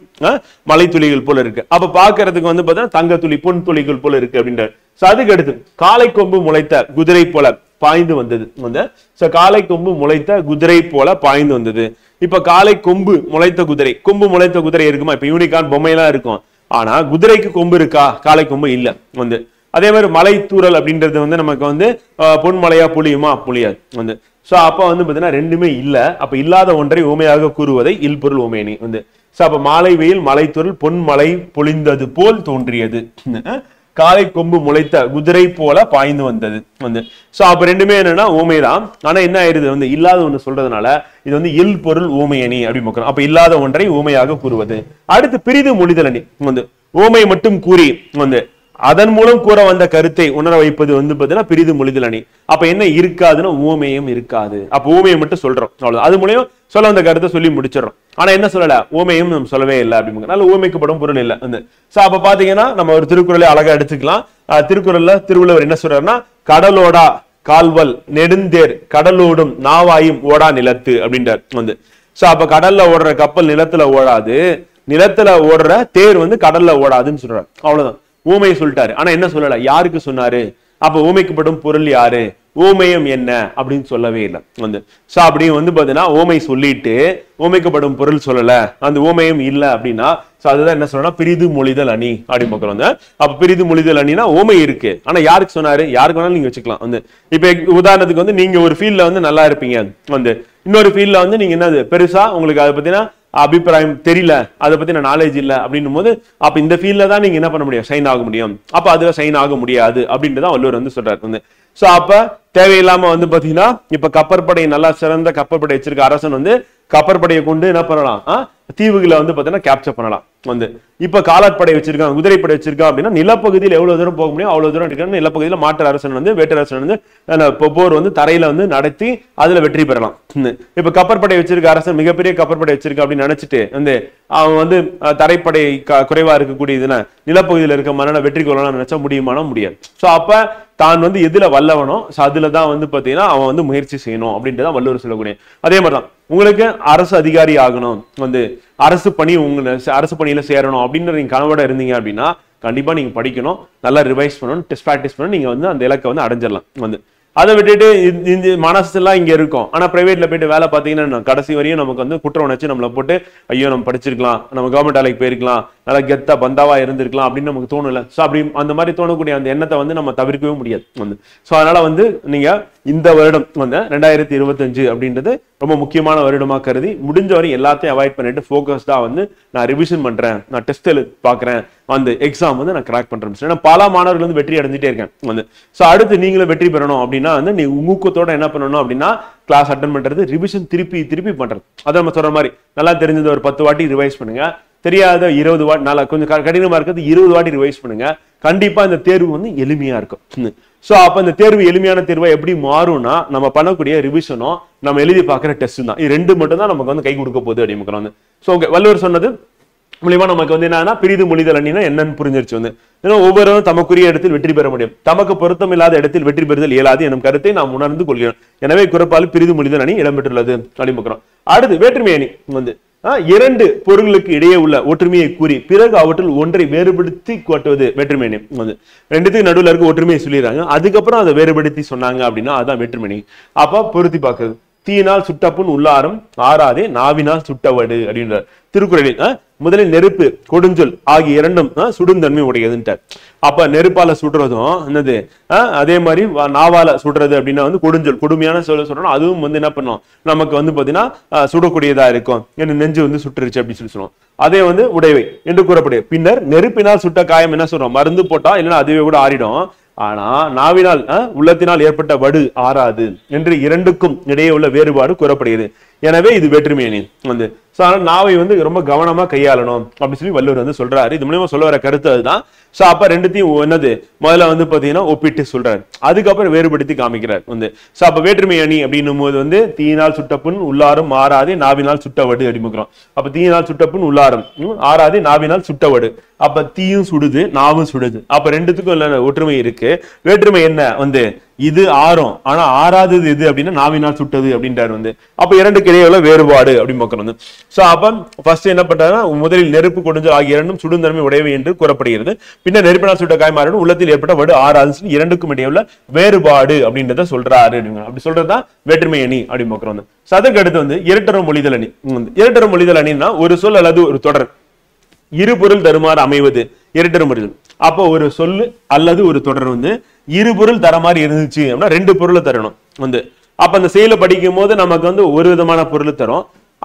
மலை துளிகள் போல இருக்கு. அப்ப பாக்குறதுக்கு வந்து பாத்தீங்கன்னா தங்க துளி பொன் துளிகள் போல இருக்கு அப்படின்ற. அதுக்கு அடுத்து காளை கொம்பு முளைத்த குதிரை போல பாய்ந்து வந்தது. காளை கொம்பு முளைத்த குதிரை போல பாய்ந்து வந்தது. இப்ப காளை கொம்பு முளைத்த குதிரை, கொம்பு முளைத்த குதிரை இருக்குமா? இப்ப யூனிகார்ன் பொம்மையெல்லாம் இருக்கும். ஆனா குதிரைக்கு கொம்பு இருக்கா? காளை கொம்பு இல்ல. வந்து அதே மாதிரி மலை தூறல் அப்படின்றது வந்து நமக்கு வந்து பொன்மலையா பொழியுமா? பொழியாது. வந்து அப்ப வந்து பாத்தீங்கன்னா ரெண்டுமே இல்ல. அப்ப இல்லாத ஒன்றை ஊமையாக கூறுவதை இல்பொருள் ஊமையணி. வந்து அப்ப மாலை வெயில் மலை தூறல் பொன்மலை பொழிந்தது போல் தோன்றியது. காளை கொம்பு முளைத்த குதிரை போல பாய்ந்து வந்தது. வந்து அப்ப ரெண்டுமே என்னன்னா ஊமைதான். ஆனா என்ன ஆயிருது? வந்து இல்லாத ஒண்ணு சொல்றதுனால இது வந்து இல் பொருள் ஊமையணி அப்படி. அப்ப இல்லாத ஒன்றை ஊமையாக கூறுவது. அடுத்து பிரிது மொழிதல் அணி. வந்து ஊமை மட்டும் கூறி வந்து அதன் மூலம் கூற வந்த கருத்தை உணர வைப்பது வந்து பாத்தீங்கன்னா பிரிது மொழிதல் அணி. அப்ப என்ன இருக்காதுன்னா ஊமையும் இருக்காது. அப்ப ஊமையை மட்டும் சொல்றோம், அவ்வளவு. அது மூலியம் சொல்ல வந்த கருத்தை சொல்லி முடிச்சிடறோம். ஆனா என்ன சொல்லல? ஊமையும் நம்ம சொல்லவே இல்லை அப்படிங்கிற ஊமைக்கப்படும் பொருள் இல்லை. வந்து அப்ப பாத்தீங்கன்னா நம்ம ஒரு திருக்குறளை அழகா எடுத்துக்கலாம். திருக்குறள்ல திருவள்ளுவர் என்ன சொல்றாருன்னா, கடலோடா கால்வல் நெடுந்தேர் கடலோடும் நாவாயும் ஓடா நிலத்து அப்படின்றார். வந்து அப்ப கடல்ல ஓடுற கப்பல் நிலத்துல ஓடாது, நிலத்துல ஓடுற தேர் வந்து கடல்ல ஓடாதுன்னு சொல்றாரு. அவ்வளவுதான். ஊமையை சொல்லிட்டாரு. ஆனா என்ன சொல்லல? யாருக்கு சொன்னாரு? அப்ப ஊமைக்கப்படும் பொருள் யாரு? ஊமையம் என்ன அப்படின்னு சொல்லவே இல்லை. வந்து அப்படியும் வந்து பாத்தீங்கன்னா ஊமை சொல்லிட்டு ஊமைக்கப்படும் பொருள் சொல்லல, அந்த ஊமையம் இல்ல அப்படின்னா அதுதான் என்ன சொல்றோம்னா பிரிது மொழிதல் அணி அப்படின்னு பார்க்கிறோம். வந்து அப்ப பிரிது மொழிதல் அணினா ஊமை இருக்கு. ஆனா யாருக்கு சொன்னாரு? யாருக்கு வேணாலும் நீங்க வச்சுக்கலாம். வந்து இப்ப உதாரணத்துக்கு வந்து நீங்க ஒரு ஃபீல்ட்ல வந்து நல்லா இருப்பீங்க. வந்து இன்னொரு ஃபீல்ட்ல வந்து நீங்க என்னது பெருசா உங்களுக்கு அதை பத்தினா அபிப்பிராயம் தெரியல, அதை பத்தின நாலேஜ் இல்ல அப்படின்னும் போது அப்ப இந்த ஃபீல்ட்ல தான் நீங்க என்ன பண்ண முடியும்? சைன் ஆக முடியும். அப்ப அதுல சைன் ஆக முடியாது அப்படின்றதான் வள்ளுவர் வந்து சொல்றாரு. வந்து அப்ப தேவையில்லாம வந்து பாத்தீங்கன்னா இப்ப கப்பற்படை நல்லா சிறந்த கப்பற்படை வச்சிருக்க அரசன் வந்து கப்பற்படையை கொண்டு என்ன பண்ணலாம்? தீவுகளை வந்து பாத்தீங்கன்னா கேப்சர் பண்ணலாம். வந்து இப்ப காலாட்படை வச்சிருக்கான், குதிரைப்படை வச்சிருக்கான் அப்படின்னா நிலப்பகுதியில் எவ்வளவு தூரம் போக முடியும் அவ்வளவு தூரம் இருக்கு. நிலப்பகுதியில மாற்று அரசன் வந்து வேட்டரசன் வந்து போர் வந்து தரையில வந்து நடத்தி அதுல வெற்றி பெறலாம். இப்ப கப்பற்படை வச்சிருக்க அரசன் மிகப்பெரிய கப்பற்படை வச்சிருக்க அப்படின்னு நினைச்சிட்டு வந்து அவன் வந்து தரைப்படை குறைவா இருக்கக்கூடிய இதுல நிலப்பகுதியில இருக்க மன்னனை வெற்றி கொள்ளலாம் நினைச்சா முடியுமானா? முடியாது. அப்ப தான் வந்து எதுல வல்லவனோ அதுலதான் வந்து பாத்தீங்கன்னா அவன் வந்து முயற்சி செய்யணும் அப்படின்றதான் வள்ளுவர் சொல்லக்கூடிய. அதே மாதிரிதான் உங்களுக்கு அரசு அதிகாரி ஆகணும், வந்து அரசு பணி அரசு பணியில சேரணும் அப்படின்னு நீங்க கனவோட இருந்தீங்க அப்படின்னா கண்டிப்பா நீங்க படிக்கணும், நல்லா ரிவைஸ் பண்ணணும், டெஸ்ட் பிராக்டிஸ் பண்ணணும். நீங்க வந்து அந்த இலக்கை வந்து அடைஞ்சிடலாம். வந்து அதை விட்டுட்டு இந்த மனசு எல்லாம் இங்க இருக்கும். ஆனா பிரைவேட்ல போயிட்டு வேலை பார்த்தீங்கன்னா கடைசி வரையும் நமக்கு வந்து குற்றம் உணர்ச்சி நம்மளை போட்டு ஐயோ நம்ம படிச்சிருக்கலாம், நம்ம கவர்மெண்ட் வேலைக்கு போயிருக்கலாம், நல்லா கெத்தா பந்தாவா இருந்திருக்கலாம் அப்படின்னு நமக்கு தோணல. அப்படி அந்த மாதிரி தோணக்கூடிய அந்த எண்ணத்தை வந்து நம்ம தவிர்க்கவே முடியாது. வந்து அதனால வந்து நீங்க இந்த வருடம் வந்து 2025 அப்படின்றது ரொம்ப முக்கியமான வருடமா கருதி முடிஞ்ச வரை எல்லாத்தையும் அவாய்ட் பண்ணிட்டு போக்கஸ்டா வந்து நான் ரிவிஷன் பண்றேன், நான் டெஸ்ட் பாக்குறேன், அந்த எக்ஸாம் வந்து நான் கிராக் பண்றேன். பல மாணவர்கள் வந்து வெற்றி அடைஞ்சிட்டே இருக்கேன். வந்து அடுத்து நீங்களும் வெற்றி பெறணும் அப்படின்னா வந்து நீ ஊக்கத்தோட என்ன பண்ணணும் அப்படின்னா கிளாஸ் அட்டன் பண்றது, ரிவிஷன் திருப்பி பண்றது. அதை நம்ம சொல்ற மாதிரி நல்லா தெரிஞ்சது ஒரு 10 வாட்டி ரிவைஸ் பண்ணுங்க, தெரியாத 20 வாட்டி, நல்லா கொஞ்சம் கடினமா இருக்கிறது 20 வாட்டி ரிவைஸ் பண்ணுங்க. கண்டிப்பா இந்த தேர்வு வந்து எளிமையா இருக்கும். அப்ப இந்த தேர்வு எளிமையான தேர்வா எப்படி மாறும்னா நம்ம பண்ணக்கூடிய ரிவிஷனும் நம்ம எழுதி பார்க்கிற டெஸ்ட் தான். இது ரெண்டு மட்டும் தான் நமக்கு வந்து கை கொடுக்க போகுது அப்படின்னு. வள்ளுவர் சொன்னது மூலியமா நமக்கு வந்து என்னன்னா பிரிது மொழிதல் அணினா என்னன்னு புரிஞ்சிருச்சு. வந்து ஒவ்வொருவரும் தமக்குரிய இடத்தில் வெற்றி பெற முடியும், தமக்கு பொருத்தம் இல்லாத இடத்தில் வெற்றி பெறுதல் இயலாது எனும் கருத்தை நாம் உணர்ந்து கொள்கிறோம். எனவே குறப்பால் பிரிது மொழிதல் அணி இடம்பெற்றுள்ளது அப்படின்னு. அடுத்து வேற்றுமை அணி. வந்து இரண்டு பொருள்களுக்கு இடையே உள்ள ஒற்றுமையை கூறி பிறகு அவற்றில் ஒன்றை வேறுபடுத்தி காட்டுவது வேற்றுமை அணி. வந்து ரெண்டுத்துக்கு நடுவில் இருக்க ஒற்றுமையை சொல்லிடுறாங்க, அதுக்கப்புறம் அதை வேறுபடுத்தி சொன்னாங்க அப்படின்னா அதான் வேற்றுமை அணி. அப்ப பொருத்தி பார்க்கறது. தீயினால் சுட்டப்புண் உள்ளாரும் ஆறாதே நாவினால் சுட்டவடு அப்படின்றார் திருக்குறளில். முதலில் நெருப்பு கொடுஞ்சொல் ஆகிய இரண்டும் சுடும் தன்மை உடையதுன்ட்டார். அப்ப நெருப்பால சுடுறதும் என்னது, அதே மாதிரி நாவால சுடுறது அப்படின்னா வந்து கொடுஞ்சொல் கொடுமையான சொல்ல சொல்றோம். அதுவும் வந்து என்ன பண்ணும் நமக்கு வந்து பாத்தீங்கன்னா சுடக்கூடியதா இருக்கும். என்ன நெஞ்சு வந்து சுட்டுருச்சு அப்படின்னு சொல்லி சொல்லுவோம். அதே வந்து உடையவை என்று கூறப்படுது. பின்னர் நெருப்பினால் சுட்ட காயம் என்ன சொல்றோம், மருந்து போட்டா இல்லைன்னா அதுவே கூட ஆறிடும். ஆனா நாவினால் உள்ளத்தினால் ஏற்பட்ட வடு ஆறாது என்று இரண்டுக்கும் இடையே உள்ள வேறுபாடு கூறப்படுகிறது. எனவே இது வேற்றுமை அணி வந்து. சோ அதனால நாவை வந்து ரொம்ப கவனமா கையாளணும் அப்படின்னு சொல்லி வள்ளுவர் வந்து சொல்றாரு. இது மூலமா சொல்ல வர கருத்து அதுதான். சோ அப்ப ரெண்டுத்தையும் என்னது முதல்ல வந்து பாத்தீங்கன்னா ஒப்பிட்டு சொல்றாரு, அதுக்கப்புறம் வேறுபடுத்தி காமிக்கிறார் வந்து. சோ அப்ப வேற்றுமை அணி அப்படின்னும் போது வந்து தீயினால் சுட்டப்புண் உள்ளாரும் ஆறாதே நாவினால் சுட்டவடு அப்படிங்கிறோம். அப்ப தீயினால் சுட்டப்புண் உள்ளாரும் ஆறாதே நாவினால் சுட்டவடு. அப்ப தீயும் சுடுது நாவும் சுடுது. அப்ப ரெண்டுத்துக்கும் ஒற்றுமை இருக்கு. வேற்றுமை என்ன வந்து இது ஆறும் ஆனா ஆறாதது எது அப்படின்னா நாவினால் சுட்டது அப்படின்றாரு வந்து. அப்ப இரண்டுக்கு இடையே உள்ள வேறுபாடு அப்படின்னு பார்க்கணும் வந்து. சோ அப்ப ஃபர்ஸ்ட் என்ன பண்றாருன்னா முதலில் நெருப்பு கொடுஞ்சல் ஆகிய இரண்டும் சுடும் தன்மை உடையவை என்று கூறப்படுகிறது. பின்னர் நெருப்பினால் சுட்ட காய்மாறும் உள்ளத்தில் ஏற்பட்ட வடு ஆறாது இரண்டுக்கும் இடையே உள்ள வேறுபாடு அப்படின்றத சொல்றாரு. அப்படி சொல்றதுதான் வேற்றுமை அணி அப்படின்னு பார்க்கிறோம் வந்து. அதுக்கு அடுத்து வந்து இரட்டரும் மொழிதல் அணி. இரட்டரும் மொழிதல் அணின்னா ஒரு சொல் அல்லது ஒரு தொடர் இரு பொருள் தருமாறு அமைவது இரட்டரும் மொழிதல். அப்போ ஒரு சொல்லு அல்லது ஒரு தொடர் வந்து இரு பொருள் தர மாதிரி இருந்துச்சு அப்படின்னா ரெண்டு பொருளை தரணும் வந்து. அப்ப அந்த செயலை படிக்கும் போது நமக்கு வந்து ஒரு விதமான பொருள் தரும்,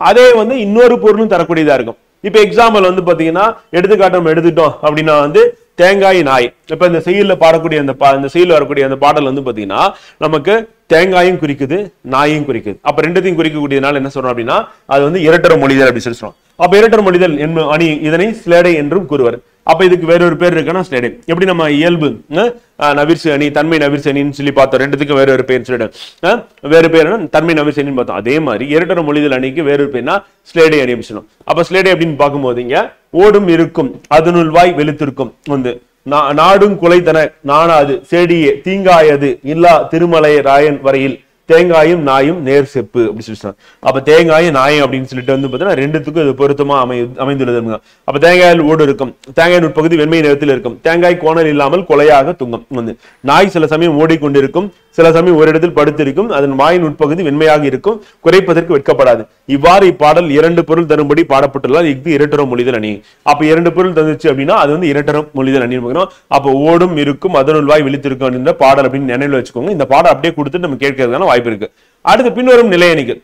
அதே வந்து இன்னொரு பொருளும் தரக்கூடியதா இருக்கும். இப்ப எக்ஸாம்பிள் வந்து பாத்தீங்கன்னா எடுத்துக்காட்டு நம்ம எடுத்துட்டோம் அப்படின்னா வந்து தேங்காய் நாய். இப்ப இந்த செயல்ல பாடக்கூடிய அந்த செயல் வரக்கூடிய அந்த பாடல் வந்து பாத்தீங்கன்னா நமக்கு தேங்காயும் குறிக்குது நாயும் குறிக்குது. அப்ப ரெண்டுத்தையும் குறிக்கக்கூடியதுனால என்ன சொல்றோம் அப்படின்னா அது வந்து இரட்டர மொழிதல் அப்படின்னு சொல்லி சொல்றோம். அப்ப இரட்டர மொழிதல் அணி இதனை ஸ்லேடை என்றும் கூறுவர். அப்ப இதுக்கு வேற ஒரு பேர் இருக்குன்னா ஸ்லேடை. எப்படி நம்ம இயல்பு நவிர்சு அணி தன்மை நவிர்சு அணின்னு சொல்லி பார்த்தோம், ரெண்டுத்துக்கும் வேற ஒரு பேர் சொல்லிடு வேறு பேர் தன்மை நவிர்சு அணின்னு பார்த்தோம். அதே மாதிரி இரட்டர மொழிதல் அணிக்கு வேற ஒரு பேர்னா ஸ்லேடை அணி அப்படின்னு சொல்லுவோம். அப்ப ஸ்லேடை அப்படின்னு பார்க்கும்போது இங்க ஓடும் இருக்கும் அதனுள் வாய் வெளுத்திருக்கும் வந்து நாடும் குலைத்தன நானாது செடியே தீங்காயது இல்லா திருமலை ராயன் வரையில் தேங்காயும் நாயும் நேர் செப்பு அப்படின்னு சொல்லி. அப்ப தேங்காயும் நாயும் அப்படின்னு சொல்லிட்டு வந்து பாத்தீங்கன்னா ரெண்டுத்துக்கும் இது பொருத்தமா அமைந்துள்ளது. அப்ப தேங்காயில் ஓடு இருக்கும், தேங்காய் உட்பகுதி வெண்மை நிறத்தில் இருக்கும், தேங்காய் கோணல் இல்லாமல் கொலையாக துங்கும் வந்து. நாய் சில சமயம் ஓடிக்கொண்டிருக்கும், சில சமயம் ஒரு இடத்தில் படுத்திருக்கும், அதன் வாயின் உட்பகுதி வெண்மையாக இருக்கும், குறைப்பதற்கு வெட்கப்படாது. இவ்வாறு இப்பாடல் இரண்டு பொருள் தரும்படி பாடப்பட்டுள்ளதால் இது இரட்டர மொழிதல் அணி. அப்ப இரண்டு பொருள் தந்துச்சு அப்படின்னா அது வந்து இரட்டர மொழிதல் அணி. அப்ப ஓடும் இருக்கும் அதனுள் வாய் விழித்திருக்கும் என்ற பாடல் அப்படின்னு நினைவில் வச்சுக்கோங்க. இந்த பாடல் அப்படியே கொடுத்துட்டு நம்ம கேட்கறதுக்கான வாய்ப்பு இருக்கு. அடுத்து பின்வரும் நிலையணிகள்.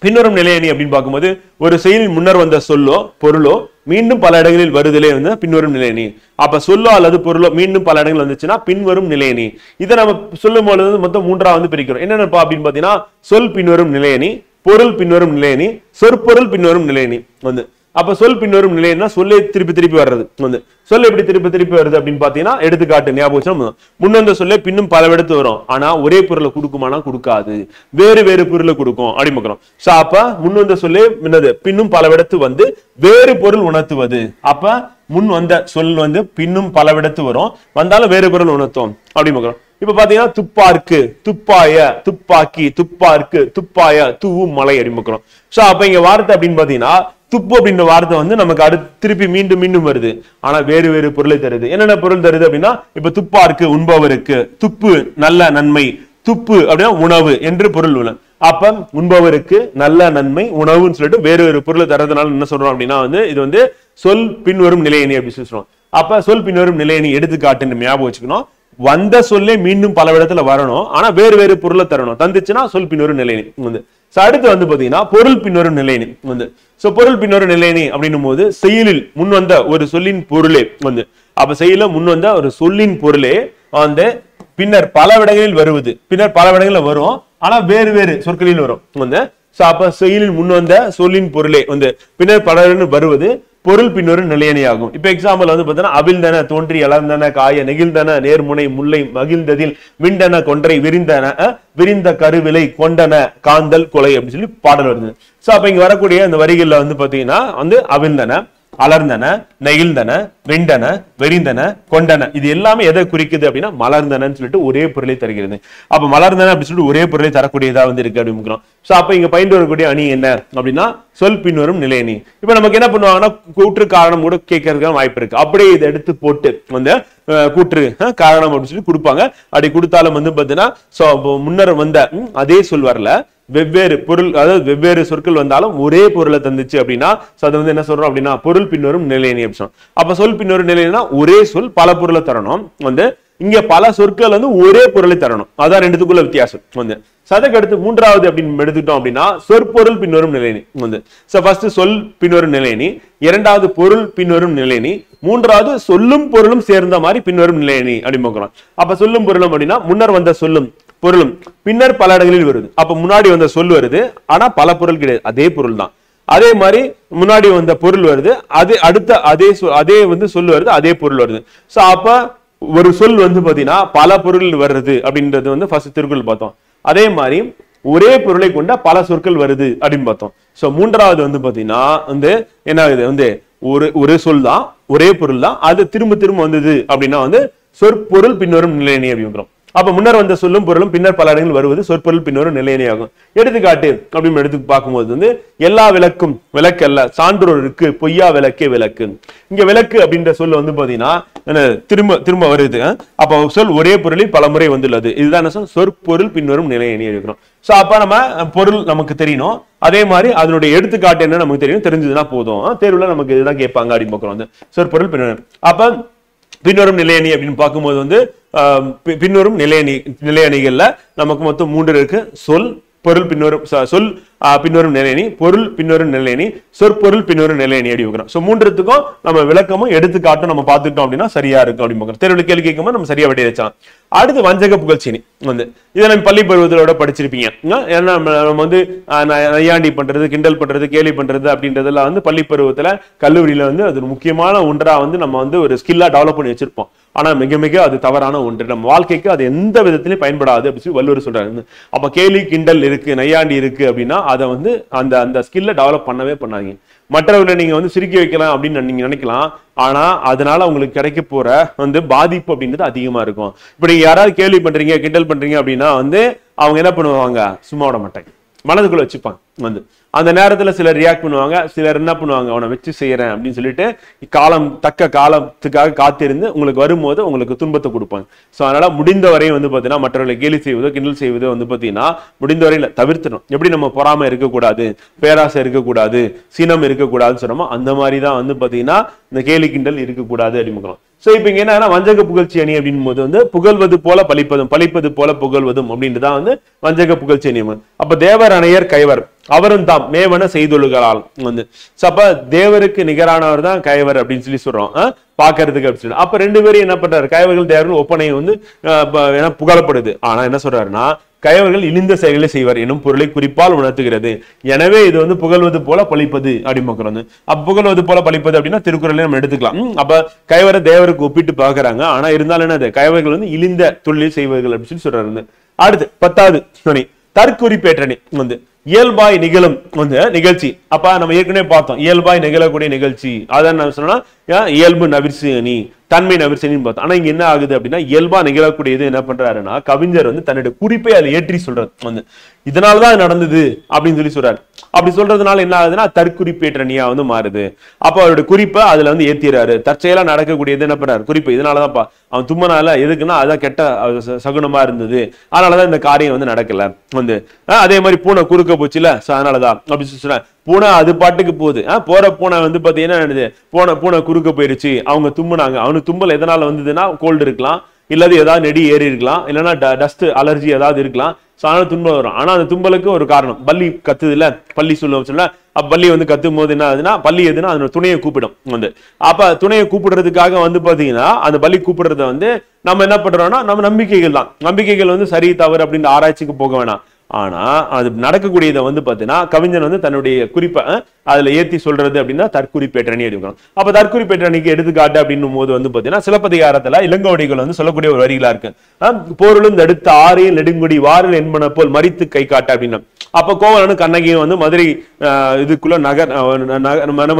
பின்வரும் நிலையணி அப்படின்னு பார்க்கும்போது ஒரு செயலில் முன்னர் வந்த சொல்லோ பொருளோ மீண்டும் பல இடங்களில் வருதலே வந்து பின்வரும் நிலையணி. அப்ப சொல்லோ அல்லது பொருளோ மீண்டும் பல இடங்கள் வந்துச்சுன்னா பின்வரும் நிலையணி. இதை நம்ம சொல்லும் பொழுது மொத்தம் மூன்றா வந்து பிரிக்கிறோம். என்னென்னப்பா அப்படின்னு பாத்தீங்கன்னா சொல் பின்வரும் நிலையணி, பொருள் பின்வரும் நிலையணி, சொற்பொருள் பின்வரும் நிலையணி வந்து. அப்ப சொல் பின்வரும் நிலையன்னா சொல்லே திருப்பி திருப்பி வர்றது வந்து. சொல் எப்படி திருப்பி திருப்பி வருது அப்படின்னு பாத்தீங்கன்னா எடுத்துக்காட்டு ஞாபகம் முன்னந்த சொல்லே பின்னும் பல இடத்து வரும், ஆனா ஒரே பொருளை கொடுக்குமானா கொடுக்காது, வேறு வேறு பொருளை கொடுக்கும் அப்படின்னு பார்க்கிறோம். சோ அப்ப முன்வந்த சொல்லே என்னது பின்னும் பல இடத்து வந்து வேறு பொருள் உணர்த்துவது. அப்ப முன் வந்த சொல் வந்து பின்னும் பல இடத்து வரும், வந்தாலும் வேறு பொருள் உணர்த்தும் அப்படின்னு பார்க்கிறோம். இப்ப பாத்தீங்கன்னா துப்பார்க்கு துப்பாய துப்பாக்கி துப்பார்க்கு துப்பாய தூவும் மலை அப்படின்னு பார்க்கிறோம். சோ அப்ப இங்க வார்த்தை அப்படின்னு பாத்தீங்கன்னா துப்பு அப்படின்ற வார்த்தை வந்து நமக்கு அடுத்து திருப்பி மீண்டும் மீண்டும் வருது, ஆனா வேறு வேறு பொருளை தருது. என்னென்ன பொருள் தருது அப்படின்னா இப்ப துப்பாருக்கு உண்பவருக்கு, துப்பு நல்ல நன்மை, துப்பு அப்படின்னா உணவு என்று பொருள் உள்ள. அப்ப உண்பவருக்கு நல்ல நன்மை உணவுன்னு சொல்லிட்டு வேறு வேறு பொருளை தரதுனால என்ன சொல்றோம் அப்படின்னா வந்து இது வந்து சொல் பின்வரும் நிலையணி அப்படின்னு சொல்றோம். அப்ப சொல் பின்வரும் நிலையணி எடுத்துக்காட்டு ஞாபகம் வச்சுக்கணும். வந்த சொல்லே மீண்டும் பல இடத்துல வரணும், ஆனா வேறு வேறு பொருளை தரணும், தந்துச்சுன்னா சொல் பின்வரும் நிலையணி வந்து. அடுத்து வந்து பாத்தீங்கன்னா பொருள் பின்வரும் நிலையணி வந்து. சோ பொருள் பின்வரும் நிலையணி அப்படின்னும் போது செயலில் முன் வந்த ஒரு சொல்லின் பொருளே வந்து. அப்ப செயல முன் வந்த ஒரு சொல்லின் பொருளே வந்து பின்னர் பல இடங்களில் வருவது, பின்னர் பல இடங்கள்ல வரும், ஆனா வேறு வேறு சொற்களில் வரும் வந்து. சோ அப்ப செயலில் முன் வந்த சொல்லின் பொருளே வந்து பின்னர் பல இடங்களில் வருவது பொருள் பின்வரும் நிலையணி ஆகும். இப்ப எக்ஸாம்பிள் வந்து பாத்தீங்கன்னா அவிழ்ந்தன தோன்றி அலர்ந்தன காய நெகிழ்ந்தன நேர்முனை முல்லை மகிழ்ந்ததில் விண்டன கொன்றை விரிந்தன விரிந்த கருவிலை கொண்டன காந்தல் கொலை அப்படின்னு சொல்லி பாடல் வருது. சோ அப்ப இங்க வரக்கூடிய அந்த வரிகள்ல வந்து பாத்தீங்கன்னா வந்து அவிழ்ந்தன அலர்ந்தன நெகிழ்ந்தன விண்டன வெறிந்தன கொண்டன இது எல்லாமே எதை குறிக்குது அப்படின்னா மலர்ந்தனன்னு சொல்லிட்டு ஒரே பொருளை தருகிறது. அப்ப மலர்ந்தன அப்படின்னு சொல்லிட்டு ஒரே பொருளை தரக்கூடியதா வந்து இருக்கு அப்படின்னு. சோ அப்ப இங்க பயின்று வரக்கூடிய அணி என்ன அப்படின்னா சொல் பின்வரும் நிலையணி. இப்ப நமக்கு என்ன பண்ணுவாங்கன்னா கூற்று காரணம் கூட கேட்கறதுக்கான வாய்ப்பு இருக்கு. அப்படியே இதை எடுத்து போட்டு வந்து கூற்று காரணம் அப்படின்னு சொல்லி கொடுப்பாங்க. அப்படி கொடுத்தாலும் வந்து பாத்தீங்கன்னா முன்னர் வந்த அதே சொல் வரல, வெவ்வேறு பொருள் அதாவது வெவ்வேறு சொற்கள் வந்தாலும் ஒரே பொருளை தந்துச்சு அப்படின்னா அது வந்து என்ன சொல்றோம் அப்படின்னா பொருள் பின்வரும் நிலையணி அப்படின்னு. அப்ப சொல் பின்வரும் நிலையணினா ஒரே சொல் பல பொருளை தரணும் வந்து. இங்க பல சொற்கள் வந்து ஒரே பொருளை தரணும், அதான் ரெண்டுத்துக்குள்ள வித்தியாசம் வந்து. அதுக்கு அடுத்து மூன்றாவது அப்படின்னு எடுத்துட்டோம் அப்படின்னா சொற்பொருள் பின்வரும் நிலையணி வந்து. ஃபர்ஸ்ட் சொல் பின்வரும் நிலையணி, இரண்டாவது பொருள் பின்வரும் நிலையணி, மூன்றாவது சொல்லும் பொருளும் சேர்ந்த மாதிரி பின்வரும் நிலையணி அப்படின்னு பார்க்கிறோம். அப்ப சொல்லும் பொருளும் அப்படின்னா முன்னர் வந்த சொல்லும் பொருளும் பின்னர் பல இடங்களில் வருது. அப்ப முன்னாடி வந்த சொல் வருது, ஆனா பல பொருள் கிடையாது, அதே பொருள் தான். அதே மாதிரி முன்னாடி வந்த பொருள் வருது, அது அடுத்த அதே வந்து சொல் வருது, அதே பொருள் வருது. சோ அப்ப ஒரு சொல் வந்து பாத்தீங்கன்னா பல பொருள் வருது அப்படின்றது வந்து ஃபர்ஸ்ட் திருக்குறள் பார்த்தோம். அதே மாதிரி ஒரே பொருளை கொண்ட பல சொற்கள் வருது அப்படின்னு பார்த்தோம். சோ மூன்றாவது வந்து பாத்தீங்கன்னா வந்து என்ன ஆகுது, வந்து ஒரு சொல் தான், ஒரே பொருள் தான், அது திரும்ப திரும்ப வந்தது அப்படின்னா வந்து சொற்பொருள் பின்வரும் நிலையணி அப்படிங்கிறோம். அப்ப முன்னர் வந்த சொல்லும் பொருளும் பின்னர் பல இடங்கள் வருவது சொற்பொருள் பின்னரும் நிலையணி ஆகும். எடுத்துக்காட்டு அப்படின்னு எடுத்து பார்க்கும்போது வந்து எல்லா விளக்கும் விளக்கல்ல, சான்றோருக்கு பொய்யா விளக்கே விளக்கு. இங்க விளக்கு அப்படின்ற சொல் வந்து பாத்தீங்கன்னா திரும்ப திரும்ப வருது. அப்ப சொல் ஒரே பொருளில் பல முறை வந்துள்ளது. இதுதான் சொற்பொருள் பின்வரும் நிலையணி இருக்கிறோம். சோ அப்ப நம்ம பொருள் நமக்கு தெரியணும், அதே மாதிரி அதனுடைய எடுத்துக்காட்டு என்ன நமக்கு தெரியும், தெரிஞ்சதுன்னா போதும். தேர்வுல நமக்கு இதுதான் கேட்பாங்க அப்படின்னு பார்க்கிறோம். வந்து சொற்பொருள் பின்வரும். அப்ப பின்வரும் நிலையணி அப்படின்னு பார்க்கும்போது வந்து பின்வரும் நிலையணிகள்ல நமக்கு மொத்தம் 3 இருக்கு. சொல், பொருள் பின்வரும் சொல் பின்வரும் நிலையணி, பொருள் பின்வரும் நிலையணி, சொற்பொருள் பின்வரும் நிலையணி அப்படி வைக்கிறோம். சோ மூன்றுத்துக்கும் நம்ம விளக்கமும் எடுத்துக்காட்டும் நம்ம பார்த்துட்டோம் அப்படின்னா சரியா இருக்கும் அப்படின்னு பார்க்கிறோம். தேர்வுல கேள்வி கேட்கும்போது நம்ம சரியா வட்டி வச்சோம். அடுத்து வஞ்சக புகழ்ச்சினி வந்து இதை நம்ம பள்ளி பருவத்தோட படிச்சிருப்பீங்க. ஏன்னா நம்ம வந்து நையாண்டி பண்றது, கிண்டல் பண்றது, கேலி பண்றது அப்படின்றதெல்லாம் வந்து பள்ளி பருவத்துல கல்லூரியில வந்து அது ஒரு முக்கியமான ஒன்றா வந்து நம்ம வந்து ஒரு ஸ்கில்லா டெவலப் பண்ணி வச்சிருப்போம். ஆனா மிக மிக அது தவறான ஒன்று, நம்ம வாழ்க்கைக்கு அது எந்த விதத்திலையும் பயன்படாது அப்படின்னு சொல்லி வள்ளுவர் சொல்றாரு. அப்ப கேலி கிண்டல் இருக்கு, நையாண்டி இருக்கு அப்படின்னா அதை வந்து அந்த ஸ்கில்ல டெவலப் பண்ணவே பண்ணாதீங்க. மற்றவர்களை நீங்க வந்து சிரிக்க வைக்கலாம் அப்படின்னு நீங்க நினைக்கலாம், ஆனா அதனால உங்களுக்கு கிடைக்க போற வந்து பாதிப்பு அப்படின்றது அதிகமா இருக்கும். இப்ப நீங்க யாராவது கேள்வி பண்றீங்க, கிண்டல் பண்றீங்க அப்படின்னா வந்து அவங்க என்ன பண்ணுவாங்க, சும்மா விட மாட்டாங்க, மனதுக்குள்ள வச்சுப்பாங்க. வந்து அந்த நேரத்துல சிலர் ரியாக்ட் பண்ணுவாங்க, சிலர் என்ன பண்ணுவாங்க, அவனை வச்சு செய்யறேன் அப்படின்னு சொல்லிட்டு தக்க காலத்துக்காக காத்திருந்து உங்களுக்கு வரும்போது உங்களுக்கு துன்பத்தை கொடுப்பாங்க. சோ அதனால முடிந்த வரையும் வந்து பாத்தீங்கன்னா மற்றவர்களை கேலி செய்வதோ கிண்டல் செய்வதோ வந்து பாத்தீங்கன்னா முடிந்த வரையில தவிர்த்தணும். எப்படி நம்ம பொறாமை இருக்கக்கூடாது, பேராசை இருக்கக்கூடாது, சினம் இருக்கக்கூடாதுன்னு சொன்னோமோ அந்த மாதிரிதான் வந்து பாத்தீங்கன்னா இந்த கேலி கிண்டல் இருக்கக்கூடாது அப்படின்னு. சோ இப்ப இங்க என்ன வஞ்சக புகழ்ச்சி அணி அப்படின் போது வந்து புகழ்வது போல பழிப்பதும், பழிப்பது போல புகழ்வதும் அப்படின்றதான் வந்து வஞ்சக புகழ்ச்சி அணி. அப்ப தேவர் அணையர் கைவர் அவரும் தாம் மேவன செய்தொழுகளால் வந்து அப்ப தேவருக்கு நிகரானவர் தான் கைவர் அப்படின்னு சொல்லி சொல்றோம் பாக்குறதுக்கு அப்படின்னு சொல்லி. அப்ப 2 பேரும் என்ன பண்றாரு, கைவர்கள் தேவர்கள் ஒப்பனை வந்து புகழப்படுது. ஆனா என்ன சொல்றாருன்னா கயவர்கள் இழிந்த செயல்களை செய்வார் எனும் பொருளை குறிப்பால் உணர்த்துகிறது. எனவே இது வந்து புகழ்வது போல பழிப்பது அப்படின்னு. அப்ப புகழ்வது போல பழிப்பது அப்படின்னா திருக்குறளை நம்ம எடுத்துக்கலாம். அப்ப கயவரை தேவருக்கு ஒப்பிட்டு பாக்குறாங்க, ஆனா இருந்தாலும் என்ன கயவர்கள் வந்து இழிந்த தொழில் செய்வார்கள் அப்படின்னு சொல்லி சொல்றாரு. அடுத்து 10வது தற்குறிப்பேற்றணி வந்து இயல்பாய் நிகழும் வந்து நிகழ்ச்சி. அப்ப நம்ம ஏற்கனவே பார்த்தோம் இயல்பாய் நிகழக்கூடிய நிகழ்ச்சி. அதான் நான் சொன்னா இயல்பு நவிர்சு அணி, தன்மை நவிர்சனின்னு பார்த்தோம். ஆனா இங்க என்ன ஆகுது அப்படின்னா இயல்பா நிகழக்கூடியது என்ன பண்றாருன்னா கவிஞர் வந்து தன்னுடைய குறிப்பை அதை ஏற்றி சொல்றது வந்து இதனாலதான் நடந்தது அப்படின்னு சொல்லி சொல்றாரு. அப்படி சொல்றதுனால என்ன ஆகுதுன்னா தற்குறிப்பேற்றணியா வந்து மாறுது. அப்ப அவருடைய குறிப்பை அதுல வந்து ஏத்திறாரு. தற்செயலா நடக்கக்கூடியது என்ன பண்றாரு, குறிப்பு இதனாலதான்ப்பா அவன் தும்மனால எதுக்குன்னா அதான் கெட்ட சகுனமா இருந்தது, அதனாலதான் இந்த காரியம் வந்து நடக்கல வந்து. அதே மாதிரி பூனை குறுக்க போச்சுல, அதனாலதான் அப்படின்னு சொல்றேன். பூனை அது பாட்டுக்கு போகுது, போற பூனை வந்து பாத்தீங்கன்னா பூனை குறுக்க போயிருச்சு, அவங்க தும்முனாங்க. அவனுக்கு தும்பல் எதனால வந்ததுன்னா கோல்டு இருக்கலாம், இல்லாது ஏதாவது நெடி ஏறி இருக்கலாம், இல்லைன்னா டஸ்ட் அலர்ஜி ஏதாவது இருக்கலாம். தும்பல் வரும். ஆனா அந்த தும்பலுக்கு ஒரு காரணம், பள்ளி கத்துது இல்ல, பள்ளி சொல்ல பள்ளி வந்து கத்தும் போது என்ன ஆகுதுன்னா பள்ளி எதுனா அதோட துணையை கூப்பிடும் வந்து. அப்ப துணையை கூப்பிடுறதுக்காக வந்து பாத்தீங்கன்னா அந்த பள்ளி கூப்பிடுறத வந்து நம்ம என்ன பண்றோம்னா நம்ம நம்பிக்கைகள் தான், நம்பிக்கைகள் வந்து சரி தவறு அப்படின்னு ஆராய்ச்சிக்கு போக வேணாம். ஆனா அது நடக்கக்கூடியதை வந்து பாத்தீங்கன்னா கவிஞன் வந்து தன்னுடைய குறிப்பை அதுல ஏத்தி சொல்றது அப்படின்னா தற்குறிப்பேற்றணி எடுக்கணும். அப்ப தற்குறிப்பேற்றணிக்கு எடுத்துக்காட்டு அப்படின்னும் போது வந்து பாத்தீங்கன்னா சிலப்பதிகாரத்துல இளங்கோவடிகள் வந்து சொல்லக்கூடிய ஒரு வரிகளா இருக்கு. போருளும் தடுத்த ஆரையும் நெடுங்குடி வாரில் என்பன போல் மறித்து கை காட்ட அப்படின்னு. அப்ப கோவலனும் கண்ணகியும் வந்து மதுரை இதுக்குள்ள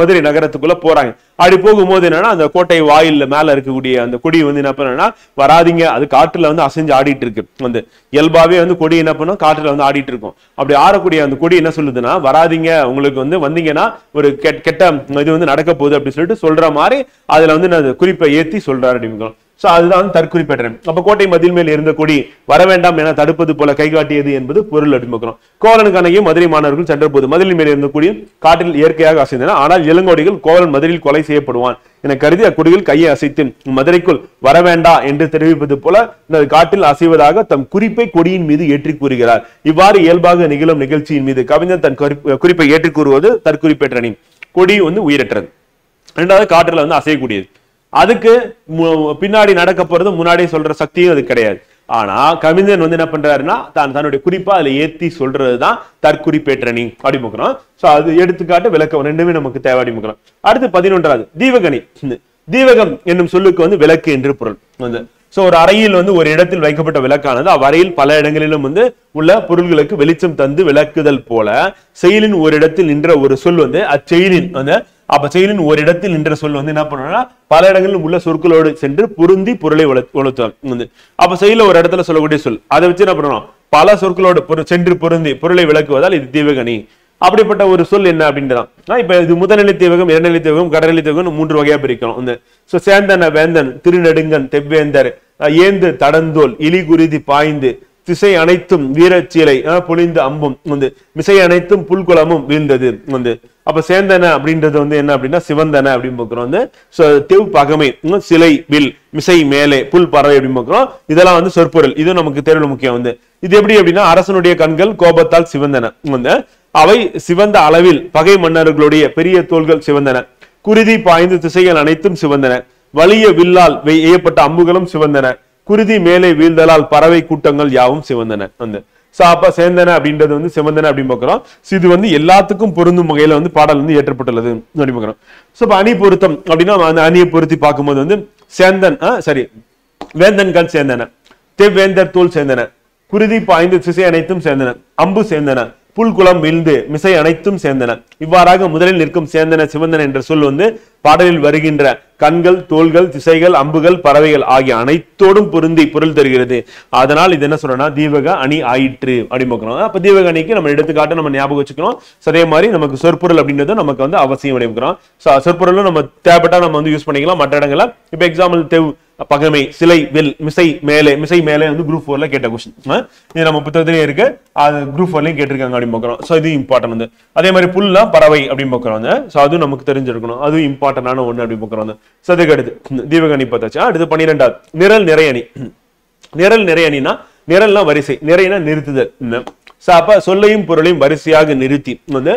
மதுரை நகரத்துக்குள்ள போறாங்க. அப்படி போகும்போது என்னன்னா அந்த கோட்டை வாயில்ல மேல இருக்கக்கூடிய அந்த கொடி வந்து என்ன பண்ணா வராதிங்க, அது காற்றுல வந்து அசைஞ்சு ஆடிட்டு இருக்கு வந்து. இயல்பாவே வந்து கொடி என்ன பண்ணும் காற்றுல வந்து ஆடிட்டு இருக்கும். அப்படி ஆடக்கூடிய அந்த கொடி என்ன சொல்லுதுன்னா வராதிங்க, உங்களுக்கு வந்து வந்தீங்கன்னா ஒரு கெட்ட இது வந்து நடக்க போகுது அப்படின்னு சொல்லிட்டு சொல்ற மாதிரி அதுல வந்து குறிப்பை ஏத்தி சொல்றாரு அப்படின்னு. சோ அதுதான் தற்குறிப்பேற்றணி. அப்ப கோட்டை மதில் மேல் இருந்த கொடி வர வேண்டாம் என தடுப்பது போல கை காட்டியது என்பது பொருள் அடிமக்கிறோம். கோவலன் கண்ணகியும் மதுரை மாணவர்கள் சென்ற போது மதிலின் மேல் இருந்த கொடியும் காற்றில் இயற்கையாக அசைந்தன. ஆனால் இளங்கோடிகள் கோவலன் மதுரையில் கொலை செய்யப்படுவான் என கருதி அக்கொடிகள் கையை அசைத்து மதுரைக்குள் வரவேண்டா என்று தெரிவிப்பது போல காட்டில் அசைவதாக தம் குறிப்பை கொடியின் மீது ஏற்றி கூறுகிறார். இவ்வாறு இயல்பாக நிகழும் நிகழ்ச்சியின் மீது கவிஞர் தன் குறிப்பை ஏற்றி கூறுவது தற்குறிப்பேற்றணி. கொடி வந்து உயிரற்றது, இரண்டாவது காற்றுல வந்து அசையக்கூடியது. அதுக்கு பின்னாடி நடக்க போறது முன்னாடி சொல்ற சக்தியும் அது கிடையாது. ஆனா கவிஞன் வந்து என்ன பண்றாருன்னா தன்னுடைய குறிப்பா அதுல ஏத்தி சொல்றதுதான் தற்குறிப்பேற்றணி அப்படி பார்க்கிறோம். சோ அது எடுத்துக்காட்டு விளக்கம் ரெண்டுமே நமக்கு தேவை அப்படி பார்க்கிறோம். அடுத்து 11வது தீவகணி. தீவகம் என்னும் சொல்லுக்கு வந்து விளக்கு என்று பொருள் வந்து. சோ ஒரு அறையில் வந்து ஒரு இடத்தில் வைக்கப்பட்ட விளக்கானது அவ்வறையில் பல இடங்களிலும் வந்து உள்ள பொருள்களுக்கு வெளிச்சம் தந்து விளக்குதல் போல செயலின் ஒரு இடத்தில் நின்ற ஒரு சொல் வந்து அச்செயலின் வந்து அப்ப செயலின் ஒரு இடத்தில் நின்ற சொல் வந்து என்ன பண்ணணும்னா பல இடங்களிலும் உள்ள சொற்களோடு சென்று பொருந்தி பொருளை உணர்த்துவாங்க வந்து. அப்ப செயல ஒரு இடத்துல சொல்லக்கூடிய சொல் அதை வச்சு என்ன பண்ணணும் பல சொற்களோடு சென்று பொருந்தி பொருளை விளக்குவதால் இது தீவகணி. அப்படிப்பட்ட ஒரு சொல் என்ன அப்படின்றதான் இப்ப இது முதல்நிலை தீவகம், இரநிலை தீவகம், கடைநிலை தீவகம் 3 வகையா பிரிக்கணும் வந்து. சோ சேந்தன வேந்தன், திருநெடுங்கன், தெவ்வேந்தர், ஏந்து தடந்தோல், இலி குருதி பாய்ந்து, திசை அனைத்தும் வீரச்சீலை பொழிந்து அம்பும் வந்து, மிசை அனைத்தும் புல்குளமும் வீழ்ந்தது வந்து. அப்ப சேந்தன அப்படின்றது வந்து என்ன அப்படின்னா சிவந்தன அப்படின்னு பார்க்கிறோம் வந்து. தெவ் பகமை, சிலை வில், மிசை மேலே, புல் பறவை அப்படின்னு பார்க்கிறோம். இதெல்லாம் வந்து சொற்பொருள், இது நமக்கு தேர்வு முக்கியம் வந்து. இது எப்படி அப்படின்னா அரசனுடைய கண்கள் கோபத்தால் சிவந்தன வந்து, அவை சிவந்த அளவில் பகை மன்னர்களுடைய பெரிய தோள்கள் சிவந்தன, குருதி பாய்ந்து திசைகள் அனைத்தும் சிவந்தன, வலிய வில்லால் எய்யப்பட்ட அம்புகளும் சிவந்தன, குருதி மேலே வீழ்தலால் பறவை கூட்டங்கள் யாவும் சிவந்தன வந்து. அப்ப சேந்தன அப்படின்றது வந்து சிவந்தன அப்படின்னு பார்க்கிறோம். இது வந்து எல்லாத்துக்கும் பொருந்தும் வகையில வந்து பாடல் வந்து ஏற்றப்பட்டுள்ளது அப்படின்னு பார்க்கிறோம். இப்ப அணி பொருத்தம் அப்படின்னா அந்த அணியை பொருத்தி பார்க்கும்போது வந்து சேந்தன் வேந்தன்கள் சேர்ந்தன, தெவ்வேந்தர் தோல் சேர்ந்தன, குருதி பாய்ந்து திசை அனைத்தும் சேர்ந்தன, அம்பு சேர்ந்தன, புல்குளம் வீழ்ந்து மிசை அனைத்தும் சேர்ந்தன. இவ்வாறாக முதலில் நிற்கும் சேந்தன சிவந்தன என்ற சொல் வந்து பாடலில் வருகின்ற கண்கள், தோள்கள், திசைகள், அம்புகள், பறவைகள் ஆகிய அனைத்தோடும் பொருந்தி பொருள் தருகிறது. அதனால் இது என்ன சொல்றோம்னா தீவக அணி ஆயிற்று அப்படின்னு பார்க்கிறோம். அப்ப தீவக அணிக்கு நம்ம எடுத்துக்காட்டு நம்ம ஞாபகம் வச்சுக்கணும். அதே மாதிரி நமக்கு சொற்பொருள் அப்படின்றது நமக்கு வந்து அவசியம் அப்படிங்கிறோம். சொற்பொருளும் நம்ம தேவைப்பட்டா நம்ம வந்து யூஸ் பண்ணிக்கலாம் மற்ற இடங்கள்ல. இப்ப எக்ஸாம்பிள் தெவ் பகமை, சிலை வில், மிசை மேலே. மிசை மேலே வந்து குரூப் 4ல கேட்ட கொஸ்டின், இது நம்ம புத்தகத்திலேயே இருக்கு, அது குரூப் 4லயும் கேட்டிருக்காங்க அப்படின்னு பார்க்கிறோம். சோ இது இம்பார்ட்டன்ட் வந்து. அதே மாதிரி புல்லா பறவை அப்படின்னு பார்க்கிறோம். சோ அது நமக்கு தெரிஞ்சிருக்கணும், அது இம்பார்ட்டன்டான ஒண்ணு அப்படின்னு பார்க்கிறோம். சோ அதுக்கு அடுத்து தீவகணி பார்த்தாச்சு. அடுத்து 12வது நிரல் நிறை அணி. நிரல் நிறை அணினா நிரல்னா வரிசை, நிறைனா நிறுத்துதல். அப்ப சொல்லையும் பொருளையும் வரிசையாக நிறுத்தி வந்து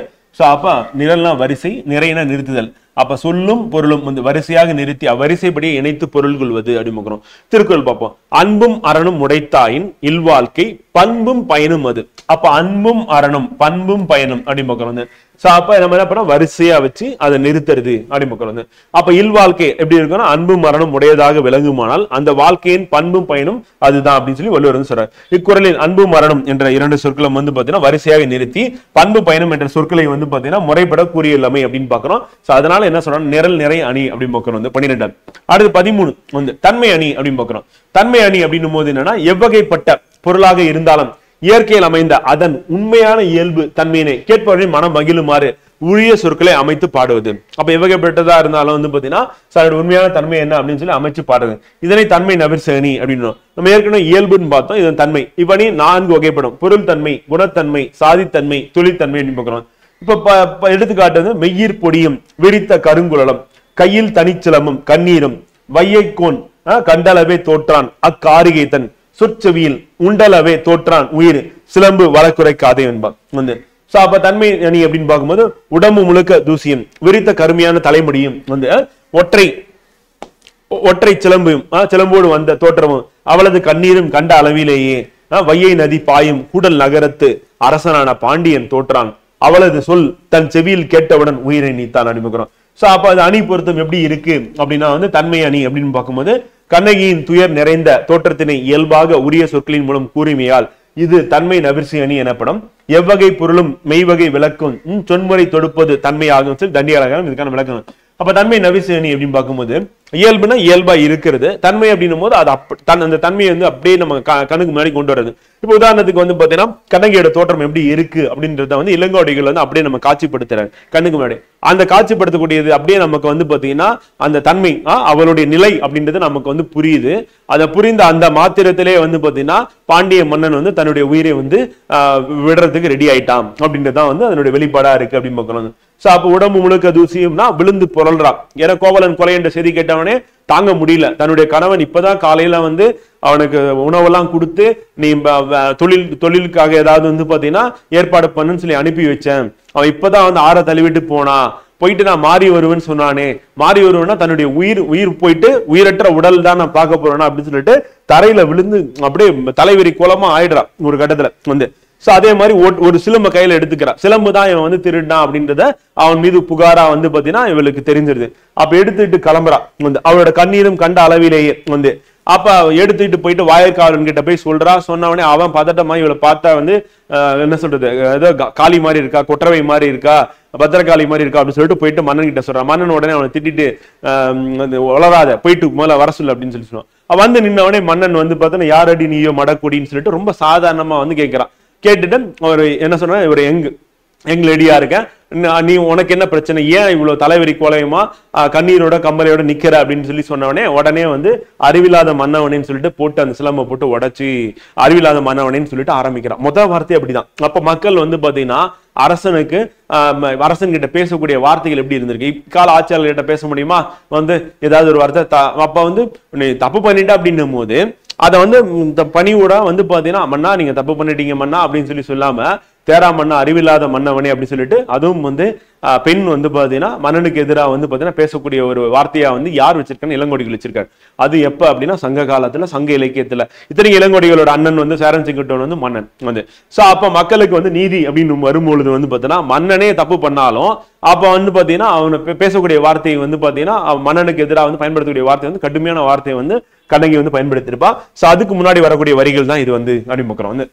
அப்ப நிரல்னா வரிசை, நிறைனா நிறுத்துதல். அப்ப சொல்லும் பொருளும் வந்து வரிசையாக நிறுத்தி அவ்வரிசைப்படியே இணைத்து பொருள் கொள்வது அப்படின்னு திருக்குறள் பார்ப்போம். அன்பும் அரணும் உடைத்தாயின் இல்வாழ்க்கை பண்பும் பயனும் அது. அப்ப அன்பும் அரணும் பண்பும் பயனும் அப்படின்னு பார்க்கிறோம். அப்ப நம்ம என்ன பண்ணோம் வரிசையா வச்சு அதை நிறுத்துறது அப்படின்னு பார்க்கிறோம். அப்ப இல்வாழ்க்கை எப்படி இருக்குன்னா அன்பும் மரணம் உடையதாக விளங்குமானால் அந்த வாழ்க்கையின் பண்பும் பயனும் அதுதான் அப்படின்னு சொல்லி வள்ளுவர் வந்து சொல்றாரு. இக்குறளில் அன்பு மரணம் என்ற 2 சொற்களை வந்து பாத்தீங்கன்னா வரிசையாக நிறுத்தி பண்பு பயணம் என்ற சொற்களை வந்து பாத்தீங்கன்னா முறைப்பட கூறியுள்ளமை அப்படின்னு பாக்குறோம். அதனால என்ன சொல்றாங்க நிரல் நிறை அணி அப்படின்னு பாக்குறோம். 12. அடுத்து 13 வந்து தன்மை அணி அப்படின்னு பாக்குறோம். தன்மை அணி அப்படின்னும் போது என்னன்னா எவ்வகைப்பட்ட பொருளாக இருந்தாலும் இயற்கையில் அமைந்த அதன் உண்மையான இயல்பு தன்மையினை கேட்பவரின் மனம் மகிழுமாறு உரிய சொற்களை அமைத்து பாடுவது. அப்ப எவ்வகைப்பட்டதா இருந்தாலும் வந்து பாத்தீங்கன்னா உண்மையான தன்மை என்ன அப்படின்னு சொல்லி அமைச்சு பாடுறது. இதனை தன்மை நவிர்சேணி அப்படின்னு நம்ம ஏற்கனவே இயல்புன்னு பார்த்தோம். இதன் தன்மை இவ்வணி 4 வகைப்படும். பொருள் தன்மை, குணத்தன்மை, சாதித்தன்மை, தொழிற்தன்மை அப்படின்னு பார்க்கிறோம். இப்ப எடுத்துக்காட்டு மெய்யிற் பொடியும் விரித்த கருங்குழலும் கையில் தனிச்சிலமும் கண்ணீரும் வையைக்கோன் கண்டளவே தோற்றான் அக்காரிகைத்தன் சொற்செவியில் உண்டளவே தோற்றான் உயிர் சிலம்பு வழக்குரைக்காதே என்பார் வந்து. அப்ப தன்மை அணி அப்படின்னு பார்க்கும்போது உடம்பு முழுக்க தூசியும் விரித்த கருமையான தலைமுடியும் வந்து ஒற்றை சிலம்பும் சிலம்போடு வந்த தோற்றமும் அவளது கண்ணீரும் கண்ட அளவிலேயே வையை நதி பாயும் கூடல் நகரத்து அரசனான பாண்டியன் தோற்றான் அவளது சொல் தன் செவியில் கேட்டவுடன் உயிரை நீத்தான் அனுப்புகிறோம். அப்ப அது அணி பொருத்தம் எப்படி இருக்கு அப்படின்னா வந்து தன்மை அணி அப்படின்னு பார்க்கும்போது கண்ணகியின் துயர் நிறைந்த தோற்றத்தினை இயல்பாக உரிய சொற்களின் மூலம் கூறிமையால் இது தன்மை நவிர்சி அணி எனப்படும். எவ்வகை பொருளும் மெய்வகை விளக்கும் சொன்முறை தொடுப்பது தன்மையாகும் சொல்லி தண்டியாளர்கள் இதுக்கான விளக்கணும். அப்ப தன்மை நவிர்சி அணி அப்படின்னு பார்க்கும்போது இயல்புனா இயல்பா இருக்கிறது, தன்மை அப்படின்னும் போது அது அந்த தன்மையை வந்து அப்படியே நம்ம கண்ணுக்கு முன்னாடி கொண்டு வர்றது. இப்ப உதாரணத்துக்கு வந்து பாத்தீங்கன்னா கண்ணகியோட தோற்றம் எப்படி இருக்கு அப்படின்றத வந்து இளங்கோடிகள் வந்து அப்படியே நம்ம காட்சிப்படுத்துறாரு கண்ணுக்கு முன்னாடி. அந்த காட்சிப்படுத்தக்கூடியது அப்படியே நமக்கு வந்து பாத்தீங்கன்னா அந்த தன்மை அவளுடைய நிலை அப்படின்றது நமக்கு வந்து புரியுது. அதை புரிந்த அந்த மாத்திரத்திலே வந்து பாத்தீங்கன்னா பாண்டிய மன்னன் வந்து தன்னுடைய உயிரை வந்து விடுறதுக்கு ரெடி ஆயிட்டான் அப்படின்றதான் வந்து அதனுடைய வெளிப்பாடா இருக்கு அப்படின்னு பார்க்கணும். அப்ப உடம்பு முழுக்க தூசியும்னா விழுந்து புரள்றான். ஏன்னா கோவலன் கொலை என்ற செய்தி கேட்டவனே தாங்க முடியல. தன்னுடைய கணவன் இப்பதான் காலையில வந்து அவனுக்கு உணவெல்லாம் கொடுத்து நீ தொழிலுக்காக ஏதாவது வந்து பாத்தீங்கன்னா ஏற்பாடு பண்ணுன்னு சொல்லி அனுப்பி வச்சேன். அவன் இப்பதான் வந்து ஆற தள்ளிவிட்டு போனா போயிட்டு நான் மாறி வருவேன்னு சொன்னானே, மாறி வருவேன்னா தன்னுடைய உயிர் போயிட்டு உயிரற்ற உடல் தான் நான் பார்க்க போறேன்னா அப்படின்னு சொல்லிட்டு தரையில விழுந்து அப்படியே தலைவெறி கோலமா ஆயிடுறான் ஒரு கட்டத்துல வந்து. சோ அதே மாதிரி ஒரு சிலம்ப கையில எடுத்துக்கிறான். சிலம்பு தான் இவன் வந்து திருடான் அப்படின்றத அவன் மீது புகாரா வந்து பாத்தீங்கன்னா இவளுக்கு தெரிஞ்சிருது. அப்ப எடுத்துட்டு கிளம்புறான் வந்து, அவளோட கண்ணீரும் கண்ட அளவிலேயே வந்து. அப்ப எடுத்துட்டு போயிட்டு வாயக்காரன் கிட்ட போய் சொல்றா. சொன்னவனே அவன் பதட்டமா இவளை பார்த்தா வந்து என்ன சொல்றது, ஏதோ காளி மாதிரி இருக்கா, கொற்றவை மாதிரி இருக்கா, பத்திரகாளி மாதிரி இருக்கா அப்படின்னு சொல்லிட்டு போயிட்டு மன்னன் கிட்ட சொல்றான். மன்னன் உடனே அவனை திட்டிட்டு வளராத, போயிட்டு முதல்ல வர சொல்லு அப்படின்னு சொல்லி சொன்னான். வந்து நின்னவனே மன்னன் வந்து பார்த்தோன்னா யாரடி நீயோ மடக்குடின்னு சொல்லிட்டு ரொம்ப சாதாரணமா வந்து கேட்கிறான். கேட்டுட்டு அவர் என்ன சொன்னா, இவர் எங்க லேடியா இருக்கேன், நீ உனக்கு என்ன பிரச்சனை, ஏன் இவ்வளவு தலைவரி கோலையுமா கண்ணீரோட கம்பலையோட நிக்கிற அப்படின்னு சொல்லி சொன்னவனே உடனே வந்து அறிவில்லாத மன்னவனேன்னு சொல்லிட்டு போட்டு அந்த சிலம்பை போட்டு உடைச்சி அறிவில்லாத மன்னவனேன்னு சொல்லிட்டு ஆரம்பிக்கிறான். முதல் வார்த்தை அப்படிதான். அப்ப மக்கள் வந்து பாத்தீங்கன்னா அரசன் கிட்ட பேசக்கூடிய வார்த்தைகள் எப்படி இருந்திருக்கு. இக்கால ஆட்சியாளர்கிட்ட பேச முடியுமா வந்து ஏதாவது ஒரு வார்த்தை. அப்ப வந்து நீ தப்பு பண்ணிட்ட அப்படின்னும் போது அதை வந்து பணியோட வந்து பாத்தீங்கன்னா மன்னா நீங்க தப்பு பண்ணிட்டீங்க மன்னா அப்படின்னு சொல்லி சொல்லாம தேரா மன்னா அறிவில்லாத மன்னவனே அப்படின்னு சொல்லிட்டு, அதுவும் வந்து பெண் வந்து பாத்தீங்கன்னா மன்னனுக்கு எதிராக வந்து பாத்தீங்கன்னா பேசக்கூடிய ஒரு வார்த்தையா வந்து யார் வச்சிருக்கான்னு இளங்கோடிகள் வச்சிருக்காரு. அது எப்ப அப்படின்னா சங்க காலத்துல, சங்க இலக்கியத்துல. இத்தனை இளங்கோடிகளோட அண்ணன் வந்து சேரன் செங்குட்டுவன் வந்து மன்னன் வந்து. சோ அப்ப மக்களுக்கு வந்து நீதி அப்படின்னு வரும்பொழுது வந்து பாத்தீங்கன்னா மன்னனே தப்பு பண்ணாலும் அப்ப வந்து பாத்தீங்கன்னா அவனை பேசக்கூடிய வார்த்தையை வந்து பாத்தீங்கன்னா மன்னனுக்கு எதிராக வந்து பயன்படுத்தக்கூடிய வார்த்தை வந்து கடுமையான வார்த்தையை வந்து கண்ணகி வந்து பயன்படுத்திருப்பா. சோ அதுக்கு முன்னாடி வரக்கூடிய வரிகள் தான் இது வந்து அறிமுகம் வந்து.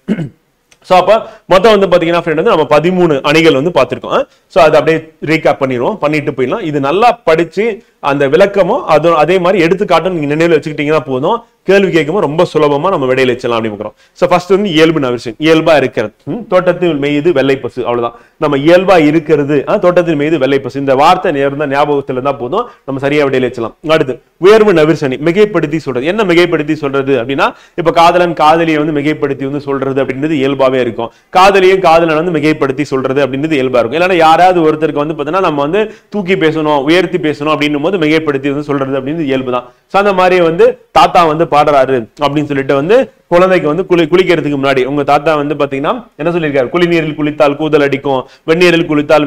சோ அப்ப மொத்தம் வந்து பாத்தீங்கன்னா ஃப்ரெண்ட் வந்து நம்ம 13 அணிகள் வந்து பார்த்திருக்கோம். சோ அதை அப்படியே ரீகேப் பண்ணிடுவோம், பண்ணிட்டு போயிடலாம். இது நல்லா படிச்சு அந்த விளக்கமும் அதே மாதிரி எடுத்துக்காட்டும் நீங்க நினைவில் வச்சுக்கிட்டீங்கன்னா போதும், கேள்வி கேட்கும் ரொம்ப சுலபமா நம்ம விடையில வச்சலாம் அப்படின்னு. சோ ஃபர்ஸ்ட் வந்து இயல்பு நவிர்ச்சி, இயல்பா இருக்கிறது, தோட்டத்தில் மேய்து வெள்ளை பசு, அவ்வளவுதான். நம்ம இயல்பா இருக்கிறது தோட்டத்தில் மேய்து வெள்ளை பசு, இந்த வார்த்தை நேர்ந்த ஞாபகத்துல தான் போதும், நம்ம சரியா விடையில வச்சலாம். அடுத்து உயர்வு நவிர்ச்சனி, மிகைப்படுத்தி சொல்றது. என்ன மிகைப்படுத்தி சொல்றது அப்படின்னா, இப்ப காதலன் காதலியை வந்து மிகைப்படுத்தி வந்து சொல்றது அப்படின்றது இயல்பாவே இருக்கும். காதலியும் காதலன் வந்து மிகைப்படுத்தி சொல்றது அப்படின்றது இயல்பா இருக்கும். இல்லைன்னா யாராவது ஒருத்தருக்கு வந்து பாத்தீங்கன்னா நம்ம வந்து தூக்கி பேசணும், உயர்த்தி பேசணும் அப்படின்னும் போது மிகைப்படுத்தி வந்து சொல்றது அப்படின்னு இயல்பு தான். அந்த மாதிரி வந்து தாத்தா வந்து பாடுறாரு அப்படின்னு சொல்லிட்டு வந்து குழந்தைக்கு வந்து குளிக்கிறதுக்கு முன்னாடி உங்க தாத்தா வந்து பாத்தீங்கன்னா என்ன சொல்லியிருக்காரு, குளிநீரில் குளித்தால் கூதல் அடிக்கும், வெந்நீரில் குளித்தால்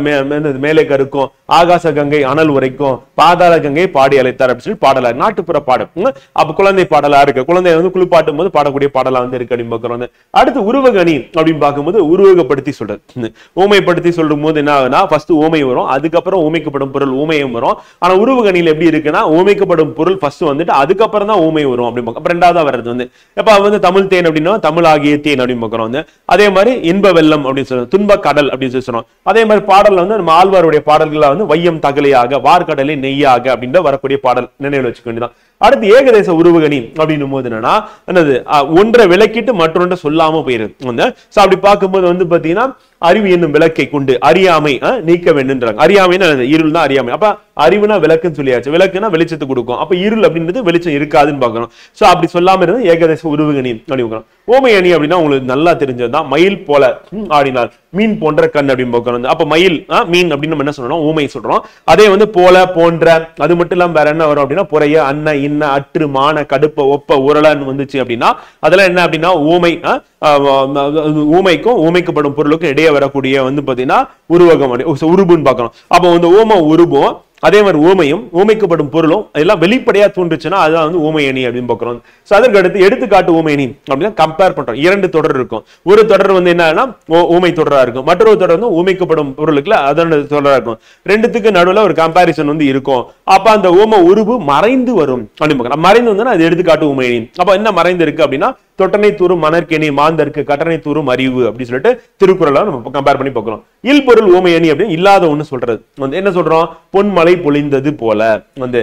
மேலே கருக்கும், ஆகாச கங்கை அனல் உரைக்கும், பாதாள கங்கை பாடி அழைத்தார் அப்படின்னு சொல்லி பாடலா, நாட்டுப்புற பாடம். அப்ப குழந்தை பாடலா இருக்கு, குழந்தைய வந்து குளிப்பாட்டும் போது பாடக்கூடிய பாடலா வந்து இருக்கு அப்படின்னு பாக்குறோம். அடுத்து உருவகணி அப்படின்னு பார்க்கும்போது உருவகப்படுத்தி சொல்றது. ஊமைப்படுத்தி சொல்லும் போது என்ன ஆகுனா, ஃபர்ஸ்ட் ஊமை வரும், அதுக்கப்புறம் ஊமைக்கப்படும் பொருள் ஊமையும் வரும். ஆனா உருவகணியில் எப்படி இருக்குன்னா, ஊமைக்கப்படும் பொருள் ஃபர்ஸ்ட் வந்துட்டு அதுக்கப்புறம் தான் ஊமை வரும் அப்படின்னு பார்க்க. ரெண்டாவதா வர்றது வந்து இப்ப வந்து தமிழ் தேன் அப்படின்னா தமிழ் ஆகிய தேன் அப்படின்னு பார்க்கிறோம் வந்து. அதே மாதிரி இன்ப வெள்ளம் அப்படின்னு சொல்றோம், துன்ப கடல் அப்படின்னு சொல்லி சொல்றோம். அதே மாதிரி பாடல் வந்து நம்ம ஆழ்வாருடைய பாடல்கள வந்து வையம் தகலையாக வார்கடலை நெய்யாக அப்படின்ற வரக்கூடிய பாடல் நினைவில் வச்சுக்க வேண்டியதான். அடுத்து ஏகதேச உருவகணி அப்படின்னும் போது என்னன்னா, என்னது ஒன்றை விளக்கிட்டு மற்றொன்றை சொல்லாம போயிருது. அப்படி பார்க்கும்போது வந்து பாத்தீங்கன்னா அறிவு என்னும் விளக்கை கொண்டு அறியாமை நீக்க வேண்டும்ன்றாங்க. அறியாமைன்னா இருள் தான் அறியாமை. அப்ப அறிவுனா விளக்குன்னு சொல்லியாச்சு, விளக்குனா வெளிச்சத்தை கொடுக்கும். அப்ப இருள் அப்படின்றது வெளிச்சம் இருக்காதுன்னு பாக்கணும். சோ அப்படி சொல்லாம இருந்து ஏகதேச உருவகணி அப்படின்னு. ஓமை அணி அப்படின்னா உங்களுக்கு நல்லா தெரிஞ்சதுதான், மயில் போல ஆடினார், மீன் போன்ற கண் அப்படின்னு பார்க்கணும். அப்ப மயில் மீன் அப்படின்னு நம்ம என்ன சொல்றோம், ஊமை சொல்றோம். அதே வந்து போல போன்ற, அது மட்டும் இல்லாம வேற என்ன வரும் அப்படின்னா புறைய அன்ன இன்ன அற்று மான கடுப்ப ஒப்ப உரலன்னு வந்துச்சு அப்படின்னா அதெல்லாம் என்ன அப்படின்னா ஊமை. ஊமைக்கும் ஊமைக்கப்படும் பொருளுக்கும் இடையே வரக்கூடிய வந்து பாத்தீங்கன்னா உருவகம் உருபுன்னு பார்க்கணும். அப்போ வந்து ஊம உருபம் அதே மாதிரி ஊமையும் ஊமைக்கப்படும் பொருளும் எல்லாம் வெளிப்படையா தோன்றுச்சுன்னா அதுதான் வந்து ஊமை அணி அப்படின்னு பார்க்கிறோம். சோ அதற்கு அடுத்து எடுத்துக்காட்டு ஊமை அணி அப்படின்னா கம்பேர் பண்றோம். 2 தொடர் இருக்கும். ஒரு தொடர் வந்து என்னன்னா ஊமை தொடரா இருக்கும், மற்றொரு தொடர் வந்து ஊமைக்கப்படும் பொருளுக்குல அதோட தொடரா இருக்கும். ரெண்டுத்துக்கு நடுவுல ஒரு கம்பாரிசன் வந்து இருக்கும். அப்ப அந்த ஊம உருவு மறைந்து வரும் அப்படின்னு பார்க்கலாம். மறைந்து வந்து அது எடுத்துக்காட்டு ஊமை அணி. அப்ப என்ன மறைந்து இருக்கு அப்படின்னா, தொட்டனை தூரும் மணற்கேணி மாந்தருக்கு கட்டணை தூரும் அறிவு அப்படின்னு சொல்லிட்டு திருக்குறளை நம்ம கம்பேர் பண்ணி பார்க்கிறோம். இல் பொருள் ஊமை அணி அப்படின்னு இல்லாத ஒண்ணு சொல்றது வந்து என்ன சொல்றோம், பொன்மலை பொழிந்தது போல வந்து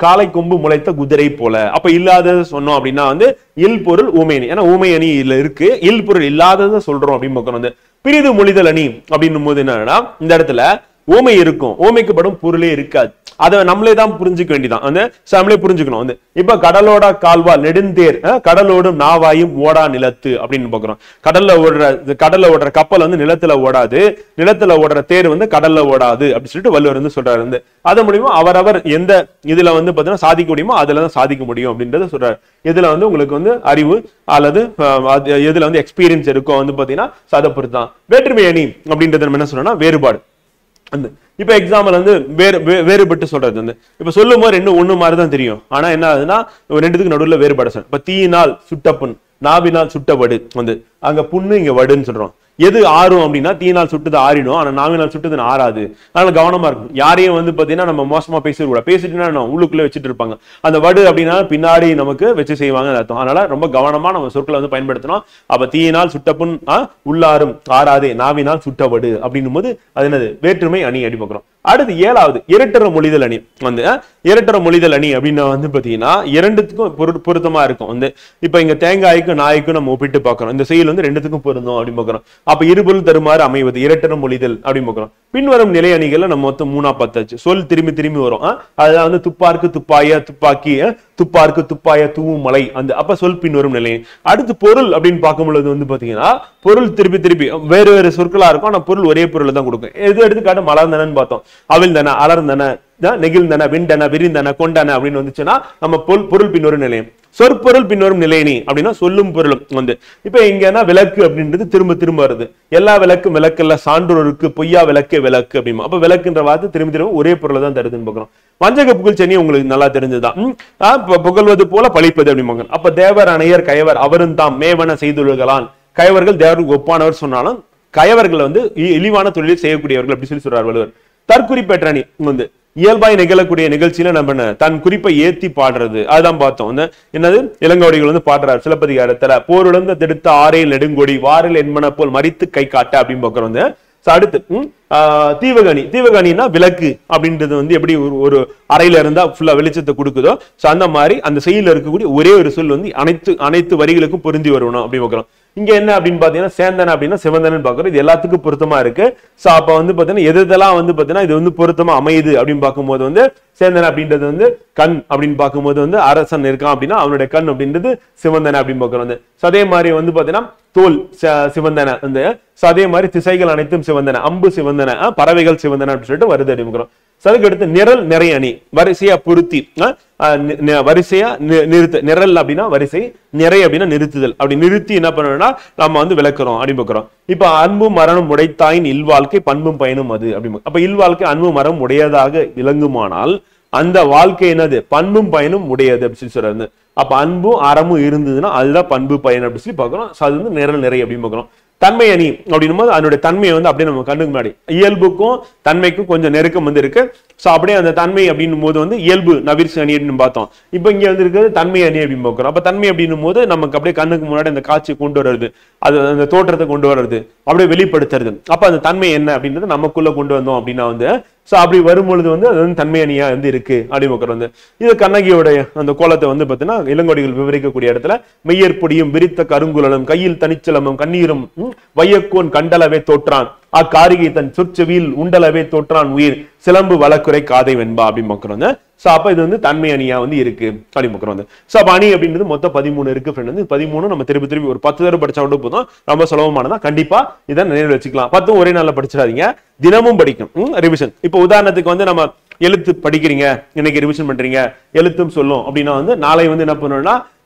காலை கொம்பு முளைத்த குதிரை போல. அப்ப இல்லாதது சொன்னோம் அப்படின்னா வந்து இல் பொருள் ஊமை அணி. ஏன்னா ஊமை அணி இதுல இருக்கு, இல் பொருள் இல்லாததை சொல்றோம் அப்படின்னு பார்க்கணும். வந்து பிரிது மொழிதல் அணி அப்படின்னும் போது என்னன்னா, இந்த இடத்துல ஊமை இருக்கும், ஊமைக்கப்படும் பொருளே இருக்காது. அதை நம்மளே தான் புரிஞ்சுக்க வேண்டியதான், வந்து நம்மளே புரிஞ்சுக்கணும். வந்து இப்ப கடலோட கால்வால் நெடுந்தேர் கடலோடும் நாவாயும் ஓடா நிலத்து அப்படின்னு பாக்குறோம். கடல்ல ஓடுற கப்பல் வந்து நிலத்துல ஓடாது, நிலத்துல ஓடுற தேர் வந்து கடல்ல ஓடாது அப்படின்னு சொல்லிட்டு வள்ளுவர் வந்து சொல்றாரு. வந்து அது மூலியமா அவரவர் எந்த இதுல வந்து பாத்தீங்கன்னா சாதிக்க முடியுமோ அதுலதான் சாதிக்க முடியும் அப்படின்றத சொல்றாரு. இதுல வந்து உங்களுக்கு வந்து அறிவு அல்லது எதுல வந்து எக்ஸ்பீரியன்ஸ் இருக்கோ வந்து பாத்தீங்கன்னா அதை பொறுத்து தான். வேற்றுமை அணி அப்படின்றது நம்ம என்ன சொல்றோம்னா வேறுபாடு. அந்த இப்ப எக்ஸாம்பிள் வந்து வேறுபட்டு சொல்றது வந்து இப்ப சொல்லும் போது ரெண்டு ஒண்ணு மாதிரி தான் தெரியும். ஆனா என்ன ஆகுதுன்னா ரெண்டுத்துக்கு நடுவுல வேறுபாடு. இப்ப தீயினால் சுட்ட புண், நாவினால் சுட்ட வடு வந்து அங்க புண்ணு இங்க வடுன்னு சொல்றோம். எது ஆறும் அப்படின்னா தீயினால் சுட்டுது ஆறிடும், ஆனா நாவினால் சுட்டுது ஆறாது. அதனால கவனமா இருக்கும். யாரையும் வந்து பாத்தீங்கன்னா நம்ம மோசமா பேசிடக்கூடாது. பேசிட்டுனா உள்ளுக்குள்ள வச்சுட்டு இருப்பாங்க. அந்த வடு அப்படின்னா பின்னாடி நமக்கு வச்சு செய்வாங்க அர்த்தம். அதனால ரொம்ப கவனமா நம்ம சொற்களை வந்து பயன்படுத்தணும். அப்ப தீயினால் சுட்ட புண் உள்ளாரும் ஆறாதே, நாவினால் சுட்ட வடு அப்படின்னும் போது அது என்னது வேற்றுமை அணி அடி பார்க்கிறோம். அடுத்து 7வது இரட்டர மொழிதல் அணி வந்து இரட்டர மொழிதல் அணி அப்படின்னு வந்து பாத்தீங்கன்னா இரண்டுத்துக்கும் பொருத்தமா இருக்கும். வந்து இப்ப இங்க தேங்காய்க்கும் நாய்க்கும் நம்ம ஒப்பிட்டு பார்க்கறோம். இந்த செயல் வந்து ரெண்டுத்துக்கும் பொருந்தும் அப்படின்னு பார்க்கறோம். அப்ப இருபொருள் தருமாறு அமைவது இரட்டர மொழிதல் அப்படின்னு பார்க்கறோம். பின்வரும் நிலை அணிகளை நம்ம மொத்தம் 3ஆ பார்த்தாச்சு. சொல் திரும்பி திரும்பி வரும். அதுதான் வந்து துப்பார்க்கு துப்பாய துப்பாக்கி, துப்பார்க்கு துப்பாய தூவும் மலை. அந்த அப்ப சொல் பின்வரும் நிலை. அடுத்து பொருள் அப்படின்னு பார்க்கும் பொழுது வந்து பாத்தீங்கன்னா பொருள் திருப்பி திருப்பி வேறு வேறு சொற்களா இருக்கும். ஆனா பொருள் ஒரே பொருள் தான் கொடுக்கும். எது எடுத்துக்காட்டு மலர்ந்தனன்னு பார்த்தோம், அவிழ்ந்தன, அலர்ந்தன, நெகிழ்ந்தன, விண்டன, விரிந்தன, கொண்டன அப்படின்னு வந்துச்சுன்னா நம்ம பொருள் பின்வரும் நிலையம். சொற்பொருள் பின்வரும் நிலையணி அப்படின்னா சொல்லும் பொருளும் வந்து இப்ப இங்கன்னா விளக்கு அப்படின்றது திரும்ப திரும்ப வருது. எல்லா விளக்கும் விளக்குல சான்றோருக்கு பொய்யா விளக்கு விளக்கு அப்படிமா. அப்ப விளக்குன்ற வார்த்தை திரும்ப திரும்ப ஒரே பொருளை தான் தருதுன்னு பார்க்கிறோம். வஞ்சக புகழ் சென்னி உங்களுக்கு நல்லா தெரிஞ்சுதான். புகழ்வது போல பழிப்பது அப்படிம்பாங்க. அப்ப தேவர் அணையர் கயவர் அவரும் தாம் மேவன செய்துள்ளான். கயவர்கள் தேவருக்கு ஒப்பானவர் சொன்னாலும் கயவர்கள் வந்து இழிவான தொழிலை செய்யக்கூடியவர்கள் அப்படி சொல்லி சொல்றார் வள்ளுவர். தற்குறிப்பேற்ற அணி வந்து இயல்பாய் நிகழக்கூடிய நிகழ்ச்சியில நம்ம தன் குறிப்பை ஏத்தி பாடுறது. அதுதான் பார்த்தோம். என்னது இளங்கோடிகள் வந்து பாடுறாரு சிலப்பதிகாரத்துல, போருளந்த திடுத்த ஆரையில் நெடுங்கொடி வாரில் என்பன போல் மறித்து கை காட்ட அப்படின்னு பார்க்கிறோம். வந்து அடுத்து தீவகணி. தீவகணின்னா விளக்கு அப்படின்றது வந்து எப்படி ஒரு அறையில இருந்தா ஃபுல்லா வெளிச்சத்தை கொடுக்குதோ அந்த மாதிரி அந்த செயலில் இருக்கக்கூடிய ஒரே ஒரு சொல் வந்து அனைத்து வரிகளுக்கும் பொருந்தி வரணும் அப்படின்னு பார்க்கிறோம். இங்க என்ன அப்படின்னு பாத்தீங்கன்னா சேந்தன அப்படின்னா சிவந்தனன்னு பாக்குறோம். இது எல்லாத்துக்கும் பொருத்தமா இருக்கு. சோ அப்ப வந்து பாத்தீங்கன்னா எதெல்லாம் வந்து பாத்தீங்கன்னா இது வந்து பொருத்தமா அமையுது அப்படின்னு பார்க்கும்போது வந்து சேந்தன அப்படின்றது வந்து கண் அப்படின்னு பார்க்கும்போது வந்து அரசன் இருக்கான் அப்படின்னா அவனுடைய கண் அப்படின்றது சிவந்தன அப்படின்னு பார்க்கிறோம். வந்து அதே மாதிரி வந்து பாத்தீங்கன்னா தோல் சிவந்தன வந்து அதே மாதிரி திசைகள் அனைத்தும் சிவந்தன, அம்பு சிவந்தன, பறவைகள் சிவந்தன அப்படின்னு சொல்லிட்டு வருது அப்படிங்கிறோம். அதுக்கு அடுத்து நிரல் நிறை அணி வரிசையா பொருத்தி வரிசையா நிறுத்து. நிரல் அப்படின்னா வரிசை, நிறை அப்படின்னா நிறுத்துதல். அப்படி நிறுத்தி என்ன பண்ணணும்னா நம்ம வந்து விளக்குறோம் அப்படின்னு பார்க்கிறோம். இப்ப அன்பும் மரணம் உடைத்தாயின் இல்வாழ்க்கை பண்பும் பயனும் அது அப்படின்னு. அப்ப இல்வாழ்க்கை அன்பு மரம் உடையதாக விளங்குமானால் அந்த வாழ்க்கை என்னது பண்பும் பயனும் உடையது அப்படின்னு சொல்றாரு. அப்ப அன்பும் அறமும் இருந்ததுன்னா அதுதான் பண்பு பயன் அப்படின்னு சொல்லி பார்க்கிறோம். அது வந்து நிரல் நிறை அப்படின்னு பார்க்கிறோம். தன்மை அணி அப்படின்னும் போது அதனுடைய தன்மையை வந்து அப்படியே நம்ம கண்ணுக்கு முன்னாடி இயல்புக்கும் தன்மைக்கும் கொஞ்சம் நெருக்கம் வந்து இருக்கு. சோ அப்படியே அந்த தன்மை அப்படின்னும் போது வந்து இயல்பு நவிர்ச்சி அணி அப்படின்னு பார்த்தோம். இப்ப இங்க வந்து இருக்கிறது தன்மை அணி அப்படின்னு பார்க்கிறோம். அப்ப தன்மை அப்படின்னும் போது நமக்கு அப்படியே கண்ணுக்கு முன்னாடி அந்த காட்சியை கொண்டு வர்றது, அது அந்த தோற்றத்தை கொண்டு வர்றது, அப்படியே வெளிப்படுத்துறது. அப்ப அந்த தன்மை என்ன அப்படின்றது நமக்குள்ள கொண்டு வந்தோம் அப்படின்னா வந்து சோ அப்படி வரும்பொழுது வந்து அது வந்து தன்மை அணியா வந்து இருக்கு அப்படின்னு பார்க்கிறோம். வந்து இது கண்ணகியோடைய அந்த கோலத்தை வந்து பாத்தீங்கன்னா இளங்கோடிகள் விவரிக்கக்கூடிய இடத்துல மெய்யற்பொடியும் விரித்த கருங்குழலும் கையில் தனிச்சலமும் கண்ணீரும் வையக்கோன் கண்டளவே தோற்றான் அக்காரிகை தன் சொற்செவியில் உண்டளவே தோற்றான் உயிர் சிலம்பு வழக்குரை காதை வெண்பா அப்படின்னு பார்க்கிறோம். சோ அப்ப இது வந்து தன்மை அணியா வந்து இருக்கு அப்படின்னு பார்க்கிறோம். சோ அப்ப அணி அப்படின்றது மொத்தம் 13 இருக்கு ஃப்ரெண்ட். வந்து 13 நம்ம திருப்பி ஒரு 10 தடவை படிச்சா கூட போதும், ரொம்ப சுலபமானதா. கண்டிப்பா இதை நினைவில் வச்சுக்கலாம். 10 ஒரே நாள்ல படிச்சிடாதீங்க, தினமும் படிக்கும் ரிவிஷன். இப்ப உதாரணத்துக்கு வந்து நம்ம எழுத்து படிக்கிறீங்க, இன்னைக்கு ரிவிஷன் பண்றீங்க, எழுத்தும் சொல்லும் அப்படின்னா வந்து நாளை வந்து என்ன பண்ணணும்னா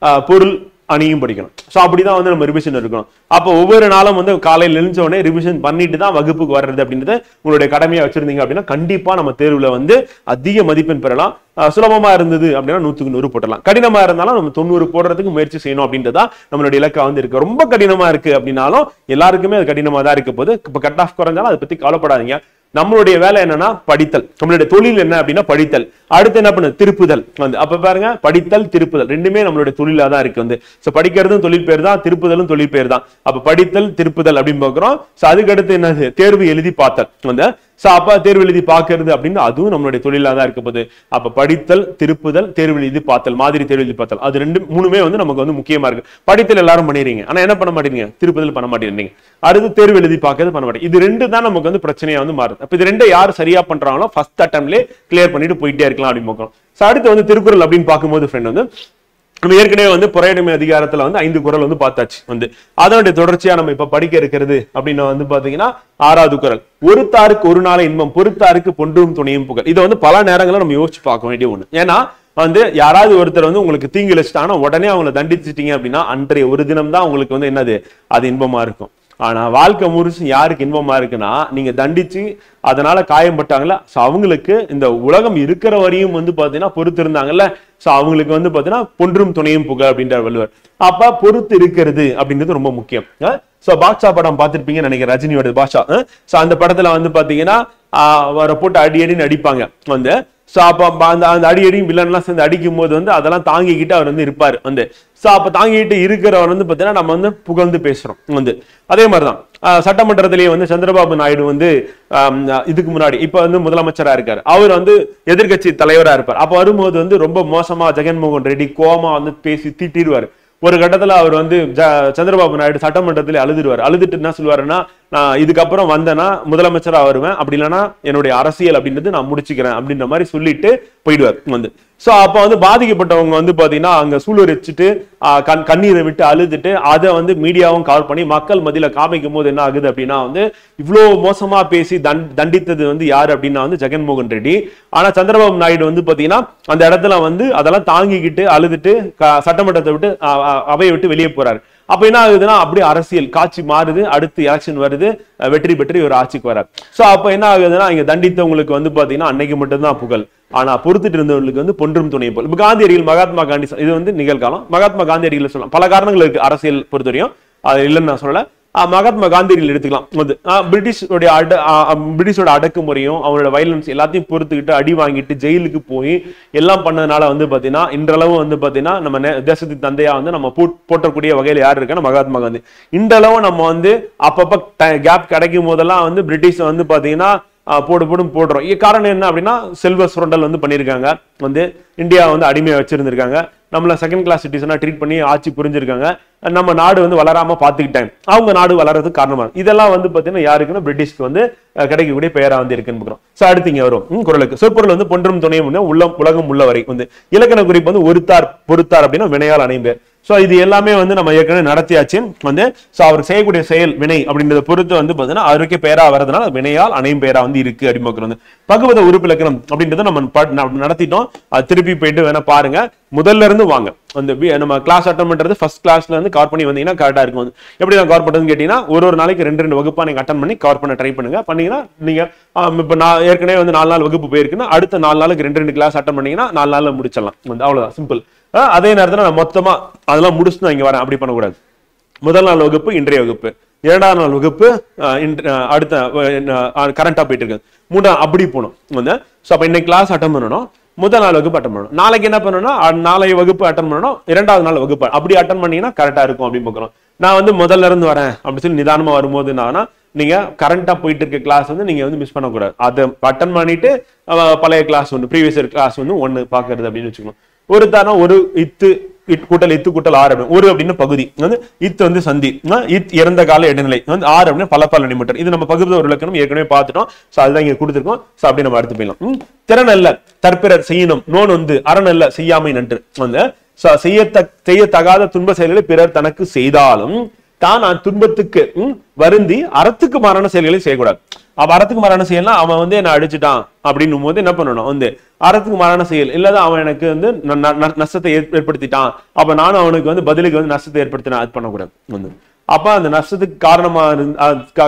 பொருள் அணியும் படிக்கணும். சோ அப்படிதான் வந்து நம்ம ரிவிஷன் இருக்கணும். அப்போ ஒவ்வொரு நாளும் வந்து காலையில் எழுந்த உடனே ரிவிஷன் பண்ணிட்டு தான் வகுப்புக்கு வர்றது அப்படின்றத உங்களுடைய கடமையா வச்சிருந்தீங்க அப்படின்னா கண்டிப்பா நம்ம தேர்வுல வந்து அதிக மதிப்பெண் பெறலாம். சுலபமா இருந்தது அப்படின்னா 100க்கு 100 போட்டலாம். கடினமா இருந்தாலும் நம்ம 90 போடுறதுக்கு முயற்சி செய்யணும் அப்படின்றதா நம்மளுடைய இலக்கா வந்து இருக்கு. ரொம்ப கடினமா இருக்கு அப்படின்னாலும் எல்லாருக்குமே அது கடினமா தான் இருக்க போது. இப்ப கட் ஆஃப் குறைஞ்சாலும் அதை பத்தி கவலைப்படாதீங்க. நம்மளுடைய வேலை என்னன்னா படித்தல். நம்மளுடைய தொழில் என்ன அப்படின்னா படித்தல். அடுத்து என்ன பண்ணு திருப்புதல் வந்து அப்ப பாருங்க படித்தல் திருப்புதல் ரெண்டுமே நம்மளுடைய தொழிலா தான் இருக்கு. வந்து சோ படிக்கிறதும் தொழில் பேர் தான், திருப்புதலும் தொழில் பேர் தான். அப்ப படித்தல் திருப்புதல் அப்படின்னு பாக்குறோம். சோ அதுக்கு அடுத்து என்னது தேர்வு எழுதி பார்த்தல் வந்து சோ அப்ப தேர்வு எழுதி பார்க்கறது அப்படின்னு அதுவும் நம்மளுடைய தொழிலா தான் இருக்க போகுது. அப்ப படித்தல் திருப்புதல் தேர்வு எழுதி பார்த்தல் மாதிரி தேர்வு எழுதி பார்த்தல் அது மூணுமே வந்து நமக்கு வந்து முக்கியமா இருக்கு. படித்தல் எல்லாரும் பண்ணிடுறீங்க, ஆனா என்ன பண்ண மாட்டேங்க திருப்புதல் பண்ண மாட்டேங்கிறீங்க. அடுத்து தேர்வு எழுதி பார்க்கறது பண்ண மாட்டேங்க. இது ரெண்டு தான் நமக்கு வந்து பிரச்சனையா வந்து மாறுது. அப்ப இது ரெண்டு யார் சரியா பண்றாங்களோ ஃபர்ஸ்ட் அட்டம்ப்ட்லயே கிளியர் பண்ணிட்டு போயிட்டே இருக்கலாம் அப்படின்னு பார்க்கிறோம். சோ அடுத்து வந்து திருக்குறள் அப்படின்னு பார்க்கும்போது ஃப்ரெண்ட் வந்து நம்ம ஏற்கனவே வந்து புறையுடைமை அதிகாரத்துல வந்து 5 குறள் வந்து பார்த்தாச்சு. வந்து அதனுடைய தொடர்ச்சியா நம்ம இப்ப படிக்க இருக்கிறது அப்படின்னா வந்து பாத்தீங்கன்னா 6வது குறள். ஒருத்தாருக்கு ஒரு நாளை இன்பம் பொறுத்தாருக்கு பொன்றும் துணையும் புகழ். இதை வந்து பல நேரங்களில் நம்ம யோசிச்சு பார்க்க வேண்டிய ஒண்ணு. ஏன்னா வந்து யாராவது ஒருத்தர் வந்து உங்களுக்கு தீங்கு இழைச்சிட்டாங்கன்னா உடனே அவங்களை தண்டிச்சிட்டீங்க அப்படின்னா அன்றைய ஒரு தினம் தான் உங்களுக்கு வந்து என்னது அது இன்பமா இருக்கும். ஆனா வாழ்க்கை முழுசு யாருக்கு இன்பமா இருக்குன்னா, நீங்க தண்டிச்சு அதனால காயம்பட்டாங்கல்ல, சோ அவங்களுக்கு இந்த உலகம் இருக்கிற வரையும் வந்து பாத்தீங்கன்னா பொறுத்து இருந்தாங்கல்ல, சோ அவங்களுக்கு வந்து பாத்தீங்கன்னா பொன்றும் துணையும் புக அப்படின்ற வள்ளுவர். அப்ப பொறுத்து இருக்கிறது அப்படின்றது ரொம்ப முக்கியம். சோ பாட்ஷா படம் பார்த்திருப்பீங்கன்னு நினைக்கிறேன், ரஜினியோட பாட்ஷா. சோ அந்த படத்துல வந்து பாத்தீங்கன்னா அவரை போட்டு அடி அடின்னு அடிப்பாங்க வந்து. சோ அப்ப அந்த அடி அடியும் வில்லன்லாம் சேர்ந்து அடிக்கும் போது வந்து அதெல்லாம் தாங்கிக்கிட்டு அவர் வந்து இருப்பாரு வந்து. சோ அப்ப தாங்கிட்டு இருக்கிறவர் வந்து பாத்தீங்கன்னா நம்ம வந்து புகழ்ந்து பேசுறோம் வந்து. அதே மாதிரிதான் சட்டமன்றத்திலேயே வந்து சந்திரபாபு நாயுடு வந்து இதுக்கு முன்னாடி இப்ப வந்து முதலமைச்சரா இருக்காரு, அவர் வந்து எதிர்கட்சி தலைவரா இருப்பார். அப்ப வரும்போது வந்து ரொம்ப மோசமா ஜெகன்மோகன் ரெட்டி கோமா வந்து பேசி திட்டிடுவாரு. ஒரு கட்டத்துல அவர் வந்து சந்திரபாபு நாயுடு சட்டமன்றத்திலே அழுதுருவார். அழுதுட்டு என்ன சொல்லுவாருன்னா, நான் இதுக்கப்புறம் வந்தேன்னா முதலமைச்சரா வருவேன், அப்படி இல்லைன்னா என்னுடைய அரசியல் அப்படின்றது நான் முடிச்சுக்கிறேன் அப்படின்ற மாதிரி சொல்லிட்டு போயிடுவார் வந்து. சோ அப்ப வந்து பாதிக்கப்பட்டவங்க வந்து பாத்தீங்கன்னா அங்க சூழல் வச்சுட்டு கண்ணீரை விட்டு அழுதுட்டு அதை வந்து மீடியாவும் கவர் பண்ணி மக்கள் மத்தியில காமிக்கும் போது என்ன ஆகுது அப்படின்னா வந்து இவ்வளவு மோசமா பேசி தண்டித்தது வந்து யாரு அப்படின்னா வந்து ஜெகன்மோகன் ரெட்டி. ஆனா சந்திரபாபு நாயுடு வந்து பாத்தீங்கன்னா அந்த இடத்துல வந்து அதெல்லாம் தாங்கிக்கிட்டு அழுதுட்டு சட்டமன்றத்தை விட்டு அவையை விட்டு வெளியே போறாரு. அப்ப என்ன ஆகுதுன்னா அப்படியே அரசியல் காட்சி மாறுது, அடுத்து எலெக்ஷன் வருது, வெற்றி பெற்று ஒரு ஆட்சிக்கு வராரு. சோ அப்ப என்ன ஆகுதுன்னா இங்க தண்டித்தவங்களுக்கு வந்து பாத்தீங்கன்னா அன்னைக்கு மட்டும்தான் புகழ், ஆனா பொறுத்துட்டு இருந்தவர்களுக்கு வந்து பொன்றும் துணை போல். இப்ப காந்தியடிகள் மகாத்மா காந்தி, இது வந்து நிகழ்காலம், மகாத்மா காந்தியடிகள் சொல்லலாம், பல காரணங்கள் இருக்கு அரசியல் பொறுத்தவரையும், அது இல்லைன்னு நான் சொல்லல. மகாத்மா காந்தியடிகள் எடுத்துக்கலாம் வந்து பிரிட்டிஷோட அடக்குமுறையும் அவரோட வயலன்ஸ் எல்லாத்தையும் பொறுத்துக்கிட்டு அடி வாங்கிட்டு ஜெயிலுக்கு போய் எல்லாம் பண்ணதுனால வந்து பாத்தீங்கன்னா இன்றளவு வந்து பாத்தீங்கன்னா நம்ம தேசத்தின் தந்தையா வந்து நம்ம போட்டக்கூடிய வகையில யாரு இருக்கா, மகாத்மா காந்தி. இன்றளவு நம்ம வந்து அப்பப்ப கேப் கிடைக்கும் போதெல்லாம் வந்து பிரிட்டிஷ் வந்து பாத்தீங்கன்னா போடுறோம். காரணம் என்ன அப்படின்னா செல்வ சுரண்டல் வந்து பண்ணியிருக்காங்க வந்து, இந்தியா வந்து அடிமையா வச்சிருந்திருக்காங்க, நம்மள செகண்ட் கிளாஸ் சிட்டிசனா ட்ரீட் பண்ணி ஆட்சி புரிஞ்சிருக்காங்க, நம்ம நாடு வந்து வளராம பாத்துக்கிட்டாங்க, அவங்க நாடு வளர்றதுக்கு காரணமா இதெல்லாம் வந்து பாத்தீங்கன்னா யாருக்குன்னா பிரிட்டிஷ்க்கு வந்து கிடைக்கக்கூடிய பெயரா வந்து இருக்குன்னு பாக்குறோம். சோ அடுத்து இங்க வரும் குறளுக்கு. சொற்பொருள் வந்து பொன்றும் துணையும் உலகம் உள்ளவரை வந்து. இலக்கண குறிப்பு வந்து ஒருத்தார் பொறுத்தார் அப்படின்னா வினையால் அணைம்பேர். சோ இது எல்லாமே வந்து நம்ம ஏற்கனவே நடத்தியாச்சு வந்து. சோ அவர் செய்யக்கூடிய செயல் வினை அப்படின்றத பொறுத்து வந்து பாத்தீங்கன்னா அவருக்கே பெயரா வரதுனால வினையால் அணைம்பெயரா வந்து இருக்கு அப்படின்னு. பகுவத உறுப்பு இலக்கணம் அப்படின்றத நம்ம நடத்திட்டோம், அது திருப்பி போயிட்டு வேணா பாருங்க, முதல்ல இருந்து வாங்க. அந்த நம்ம கிளாஸ் அட்டன் பண்றது ஃபர்ஸ்ட் கிளாஸ்ல இருந்து கவர் பண்ணி வந்தீங்கன்னா கரெக்டா இருக்கும். வந்து எப்படி நான் கவர் பண்றதுன்னு கேட்டீங்கன்னா ஒரு நாளைக்கு 2 வகுப்பா நீங்க அட்டன் பண்ணி கவர் பண்ண ட்ரை பண்ணுங்க. பண்ணீங்கன்னா நீங்க இப்ப நான் ஏற்கனவே வந்து 4 நாள் வகுப்பு போயிருக்குன்னா அடுத்த 4 நாளுக்கு 2 கிளாஸ் அட்டன் பண்ணீங்கன்னா 4 நாள்ல முடிச்சிடலாம் வந்து. அவ்வளவுதான், சிம்பிள். அதே நேரத்தில் நான் மொத்தமா அதெல்லாம் முடிச்சு நான் இங்க வரேன் அப்படி பண்ணக்கூடாது. முதல் நாள் வகுப்பு இன்றைய வகுப்பு, 2ஆம் நாள் வகுப்பு அடுத்த கரண்டா போயிட்டு இருக்கு, 3ஆம் அப்படி போகணும் வந்து. சோ அப்ப இன்னைக்கு கிளாஸ் அட்டன் பண்ணணும், முதல் நாள் வகுப்பு அட்டன் பண்ணணும், நாளைக்கு என்ன பண்ணணும், நாளைய வகுப்பு அட்டன் பண்ணணும், 2ஆவது நாள் வகுப்பு அப்படி அட்டன் பண்ணீங்கன்னா கரெக்டா இருக்கும் அப்படின்னு பார்க்கணும். நான் வந்து முதல்ல இருந்து வரேன் அப்படின்னு சொல்லி நிதானமா வரும்போது என்னன்னா நீங்க கரண்டா போயிட்டு இருக்க கிளாஸ் வந்து நீங்க வந்து மிஸ் பண்ணக்கூடாது. அதை அட்டன் பண்ணிட்டு பழைய கிளாஸ் ஒன்று ப்ரீவியஸ் இயர் கிளாஸ் வந்து 1 பாக்குறது அப்படின்னு வச்சுக்கணும். ஒரு தாரம் ஒரு இத்து கூட்டல் 6 ஒரு அப்படின்னு பகுதி வந்து இத்து வந்து சந்தி, இறந்த கால இடைநிலை வந்து 6 அப்படின்னு பல நிமிடம். இது நம்ம பகுதி ஒரு இலக்கணம் ஏற்கனவே பார்த்துட்டோம். சோ அதுதான் இங்க கொடுத்துருக்கோம். சோ அப்படி நம்ம அடுத்து போயிடலாம். திறன் அல்ல தற்பிறர் செய்யணும், நோன் வந்து அரண் அல்ல செய்யாமை நன்று வந்து. செய்யத்தகாத துன்ப செயல்களை பிறர் தனக்கு செய்தாலும் தான் துன்பத்துக்கு வருந்தி அறத்துக்கு மாறான செயல்களை செய்யக்கூடாது. அப்ப அறத்துக்கு மாறான செயல்னா அவன் வந்து என்ன அடிச்சுட்டான் அப்படின்னும் போது என்ன பண்ணணும் வந்து அறத்துக்கு மாறான செயல் இல்லாத அவன் எனக்கு வந்து நஷ்டத்தை ஏற்படுத்திட்டான், அப்ப நானும் அவனுக்கு வந்து பதிலுக்கு வந்து நஷ்டத்தை ஏற்படுத்தினா அது பண்ணக்கூடாது வந்து. அப்ப அந்த நஷ்டத்துக்கு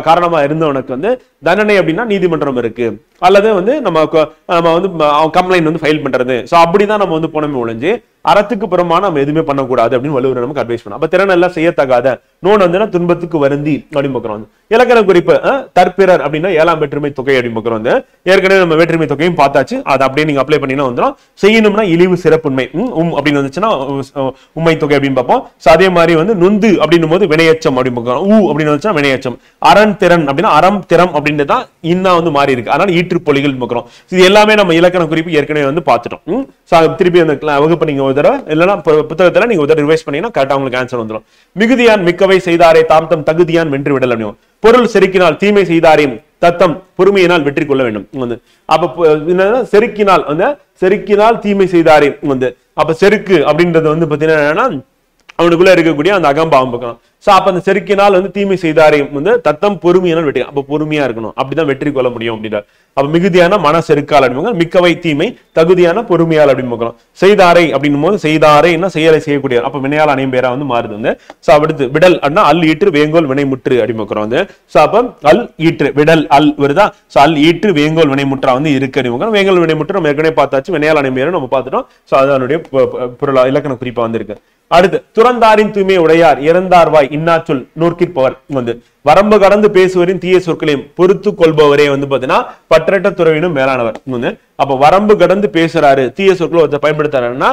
காரணமா இருந்தவனுக்கு வந்து தண்டனை அப்படின்னா நீதிமன்றம் இருக்கு, அல்லது வந்து நம்ம வந்து கம்ப்ளைண்ட் வந்து ஃபைல் பண்றது. சோ அப்படிதான் நம்ம வந்து போனமே ஒழிஞ்சு அறத்துக்கு புறமான நம்ம எதுவுமே பண்ணக்கூடாது அப்படின்னு வள்ளுவர் நமக்கு அட்வைஸ் பண்ணோம். அப்ப திறன் எல்லாம் செய்யத்தகாத, நோன் வந்து துன்பத்துக்கு வருந்தி அப்படின்னு பார்க்கிறோம். இலக்கண குறிப்பு தற்பிறர் அப்படின்னா 7ஆம் வேற்றுமை தொகை அப்படின்னு பார்க்கிறோம். ஏற்கனவே நம்ம வேற்றுமை தொகையும் பார்த்தாச்சு, அதை அப்படியே நீங்க அப்ளை பண்ணினா வந்துடும். செய்யணும்னா இழிவு சிறப்புண்மை அப்படின்னு வந்துச்சுன்னா உண்மை தொகை அப்படின்னு பார்ப்போம். அதே மாதிரி வந்து நொந்து அப்படின்னும் போது வினையச்சம் அப்படின்னு பார்க்கிறோம். அப்படின்னு வந்துச்சுன்னா வினையச்சம். அரண் திறன் அப்படின்னா அறம் திறம் அப்படின்னு தான் இன்னும் வந்து மாறி இருக்கு, அதனால ஈற்று பொலிகள் பார்க்கிறோம். இது எல்லாமே நம்ம இலக்கண குறிப்பு ஏற்கனவே வந்து பார்த்துட்டோம். திருப்பி அந்த வகுப்பு நீங்க ஒரு தடவை இல்லைன்னா புத்தகத்துல நீங்க ஒரு தடவை ரிவைஸ் பண்ணீங்கன்னா கரெக்டா உங்களுக்கு ஆன்சர் வந்துடும். மிகுதியான் மிக்கவை செய்தாரே தாம் தம் தகுதியான் வென்று விடல் அப்படியும். பொருள் செருக்கினால் தீமை செய்தாரையும் தத்தம் பொறுமையினால் வெற்றி கொள்ள வேண்டும் வந்து. அப்ப செருக்கினால் தீமை செய்தாரே வந்து. அப்ப செருக்கு அப்படின்றது வந்து பாத்தீங்கன்னா அவனுக்குள்ள இருக்கக்கூடிய அந்த அகம்பாவம் பார்க்கணும். சோ அப்ப அந்த செருக்கினால் வந்து தீமை செய்தாரையும் வந்து தத்தம் பொறுமையினால் வெற்றி. அப்ப பொறுமையா இருக்கணும், அப்படிதான் வெற்றி கொள்ள முடியும் அப்படின்றார். அப்ப மிகுதியான மன செருக்கால் அப்படிங்க, மிக்கவை தீமை தகுதியான பொறுமையால் அப்படின்னு பார்க்கணும். செய்தாரை அப்படின்னும் போது செய்தாரை என்ன செயலை செய்யக்கூடிய, அப்ப வினையால் அணையும் பேரா வந்து மாறுது வந்து. சோ அடுத்து விடல் அப்படின்னா அல் ஈற்று வேங்கோல் வினைமுற்று அப்படின்னு பார்க்கிறோம் வந்து. சோ அப்ப அல் ஈற்று விடல் அல் வருதா. சோ அல் ஈற்று வேங்கோல் வினைமுற்றா வந்து இருக்கு அப்படின்னு வேங்கோல் வினைமுற்று நம்ம ஏற்கனவே பார்த்தாச்சு, வினையால் அணையும் பேரும் நம்ம பார்த்துட்டோம். சோ அதனுடைய பொருளா இலக்கண குறிப்பா வந்து இருக்கு. அடுத்து துறந்தாரின் தூய்மை உடையார் இறந்தார்வாய் இன்னாச்சொல் நோக்கிற்பவர் வந்து வரம்பு கடந்து பேசுவரின் தீய சொற்களையும் பொறுத்து கொள்பவரே வந்து பாத்தீங்கன்னா பற்றற்ற துறவினும் மேலானவர் வந்து. அப்ப வரம்பு கடந்து பேசுறாரு, தீய சொற்களை ஒருத்தர் பயன்படுத்துறாருன்னா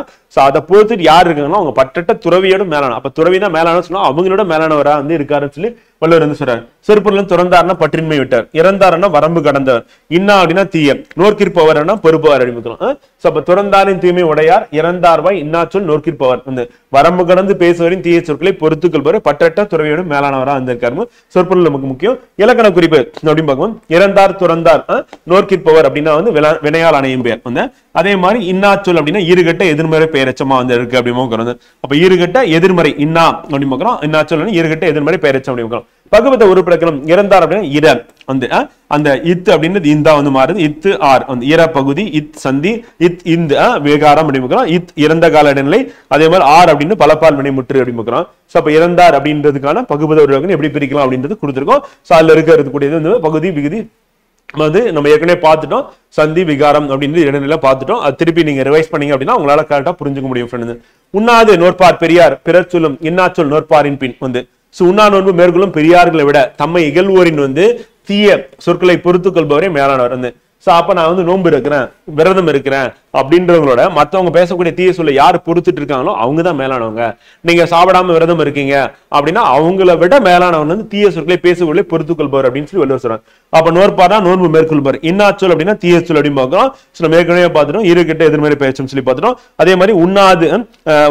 அதை பொறுத்துட்டு யார் இருக்காங்கன்னா அவங்க பற்றற்ற துறவியோட மேலான. அப்ப துறவினா மேலான சொன்னா அவங்களோட மேலானவரா வந்து இருக்காருன்னு சொல்லி வள்ளுவர் வந்து சொல்றாரு. செருப்பொருள் துறந்தாருன்னா பற்றின்மை விட்டார், இறந்தாருன்னா வரம்பு கடந்தவர், இன்னா அப்படின்னா தீய, நோக்கிற்பவர் பொறுப்பவர் அப்படின்னு. அப்ப துறந்தாரின் தூய்மை உடையார் இறந்தார்வாய் இன்னாச்சொல் நோக்கிற்பவர் வந்து வரம்பு கடந்து பேசுவரின் தீய சொற்களை பொறுத்துக் கொள்பவர் பற்றற்ற துறவியோட மேலானவரா வந்து இருக்காரு. சொற்பொருள் நமக்கு முக்கியம். இலக்கண குறிப்பு அப்படின்னு பார்க்கணும். இறந்தார் துறந்தார் நோக்கிற்பவர் அப்படின்னா வந்து வினையால் அணையும் பெயர் வந்து. அதே மாதிரி இன்னாச்சொல் அப்படின்னா ஈறுகட்ட எதிர்மறை பெயரச்சமா வந்து இருக்கு அப்படின்னு. அப்ப ஈறுகட்ட எதிர்மறை இன்னா அப்படின்னு பார்க்கிறோம். இன்னாச்சொல் ஈறுகட்ட எதிர்மறை பெயரச்சம் அப்படின்னு. பகுபத உருப்பிறக்கணும் இறந்தார் அப்படின்னா இர வந்து அந்த இத்து அப்படின்னு இந்தா வந்து மாறுது. இத்து ஆர் வந்து இர பகுதி இத் சந்தி இத் இந்த விகாரம் அப்படின்னு இத் இறந்த கால இடைநிலை. அதே மாதிரி ஆர் அப்படின்னு பலப்பால் வினைமுற்று அப்படின்னு பார்க்கிறோம். சோ அப்ப இறந்தார் அப்படின்றதுக்கான பகுபத உருவாக்கம் எப்படி பிரிக்கலாம் அப்படின்றது கொடுத்துருக்கோம். சோ அதுல இருக்கக்கூடியது வந்து பகுதி விகுதி வந்து நம்ம ஏற்கனவே பார்த்துட்டோம். சந்தி விகாரம் அப்படின்னு இடைநிலை பார்த்துட்டோம். அது திருப்பி நீங்க ரிவைஸ் பண்ணீங்க அப்படின்னா உங்களால கரெக்டா புரிஞ்சுக்க முடியும் ஃப்ரெண்ட். உண்ணாது நோற்பார் பெரியார் பிறர் சொல்லும் இன்னாச்சொல் நோற்பாரின் பின் வந்து. உண்ணா நோன்பு மேற்கொள்ளும் பெரியார்களை விட தம்மை இகழ்வோரின் வந்து தீய சொற்களை பொறுத்துக் கொள்பவரே மேலானவர் வந்து. சோ அப்ப நான் வந்து நோன்பு இருக்கிறேன், விரதம் இருக்கிறேன் அப்படின்றவங்களோட மத்தவங்க பேசக்கூடிய தீய சொல்ல யாரு பொறுத்துட்டு இருக்காங்களோ அவங்கதான் மேலானவங்க. நீங்க சாப்பிடாம விரதம் இருக்கீங்க அப்படின்னா அவங்கள விட மேலானவன் வந்து தீய சொற்களை பேசுவதை பொறுத்துக் கொள்பவர் அப்படின்னு சொல்லி வள்ளுவர் சொல்றாங்க. அப்ப நோற்பாரா நோன்பு மேற்கொள்பார். இன்னாச்சொல் அப்படின்னா தீய சொல் அப்படின்னு பார்க்கிறோம். நம்ம ஏற்கனவே பார்த்துட்டோம் ஈறுகட்ட எதிர்மறை பெயர்ச்சம் சொல்லி பார்த்துட்டோம். அதே மாதிரி உண்ணாது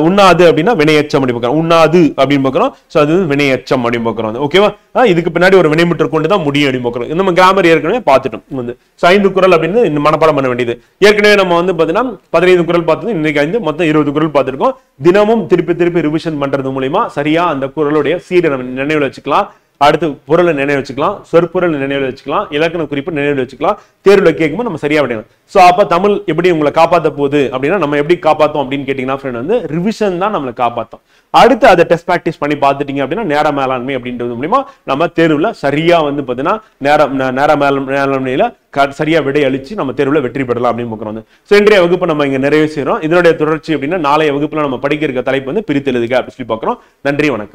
உண்ணாது அப்படின்னா வினையச்சம் அப்படின்னு பார்க்கிறோம். உண்ணாது அப்படின்னு பார்க்கிறோம். சோ அது வினையச்சம் அப்படின்னு பார்க்கிறோம். ஓகேவா. இதுக்கு பின்னாடி ஒரு வினைமுற்று கொண்டுதான் முடியும் அப்படின்னு பார்க்கிறோம். நம்ம கிராமர் ஏற்கனவே பார்த்துட்டோம் வந்து. 5 குறள் அப்படின்னு இந்த மனப்பாடம் பண்ண வேண்டியது. ஏற்கனவே நம்ம வந்து பாத்தீங்கன்னா 15 குறள் பார்த்தது, இன்னைக்கு 5 மொத்தம் 20 குறள் பார்த்திருக்கோம். தினமும் திருப்பி ரிவிஷன் பண்றது மூலமா சரியா அந்த குறளுடைய சீரை நம்ம நினைவுல வச்சுக்கலாம். அடுத்து பொருளை நினைவு வச்சுக்கலாம், சொற்பொருள் நினைவு வச்சுக்கலாம், இலக்கண குறிப்பு நினைவு வச்சுக்கலாம். தேர்வுல கேட்கும்போது நம்ம சரியா விடணும். சோ அப்ப தமிழ் எப்படி உங்களை காப்பாத்த போகுது அப்படின்னா நம்ம எப்படி காப்பாத்தோம் அப்படின்னு கேட்டீங்கன்னா ஃப்ரெண்ட் வந்து ரிவிஷன் தான் நம்மளை காப்பாத்தோம். அடுத்து அதை டெஸ்ட் பிராக்டிஸ் பண்ணி பார்த்துட்டீங்க அப்படின்னா நேர மேலாண்மை அப்படின்றது மூலமா நம்ம தேர்வுல சரியா வந்து பாத்தீங்கன்னா நேர மேலாண்மையில சரியா விடை அளிச்சு நம்ம தேர்வுல வெற்றி பெறலாம் அப்படின்னு பார்க்கிறோம். சோ இன்றைய வகுப்பு நம்ம இங்க நிறைவு செய்யறோம். இதனுடைய தொடர்ச்சி அப்படின்னா நாளைய வகுப்புல நம்ம படிக்க இருக்க தலைப்பு வந்து பிரித்தெழுதுக அப்படின்னு சொல்லி பார்க்கிறோம். நன்றி, வணக்கம்.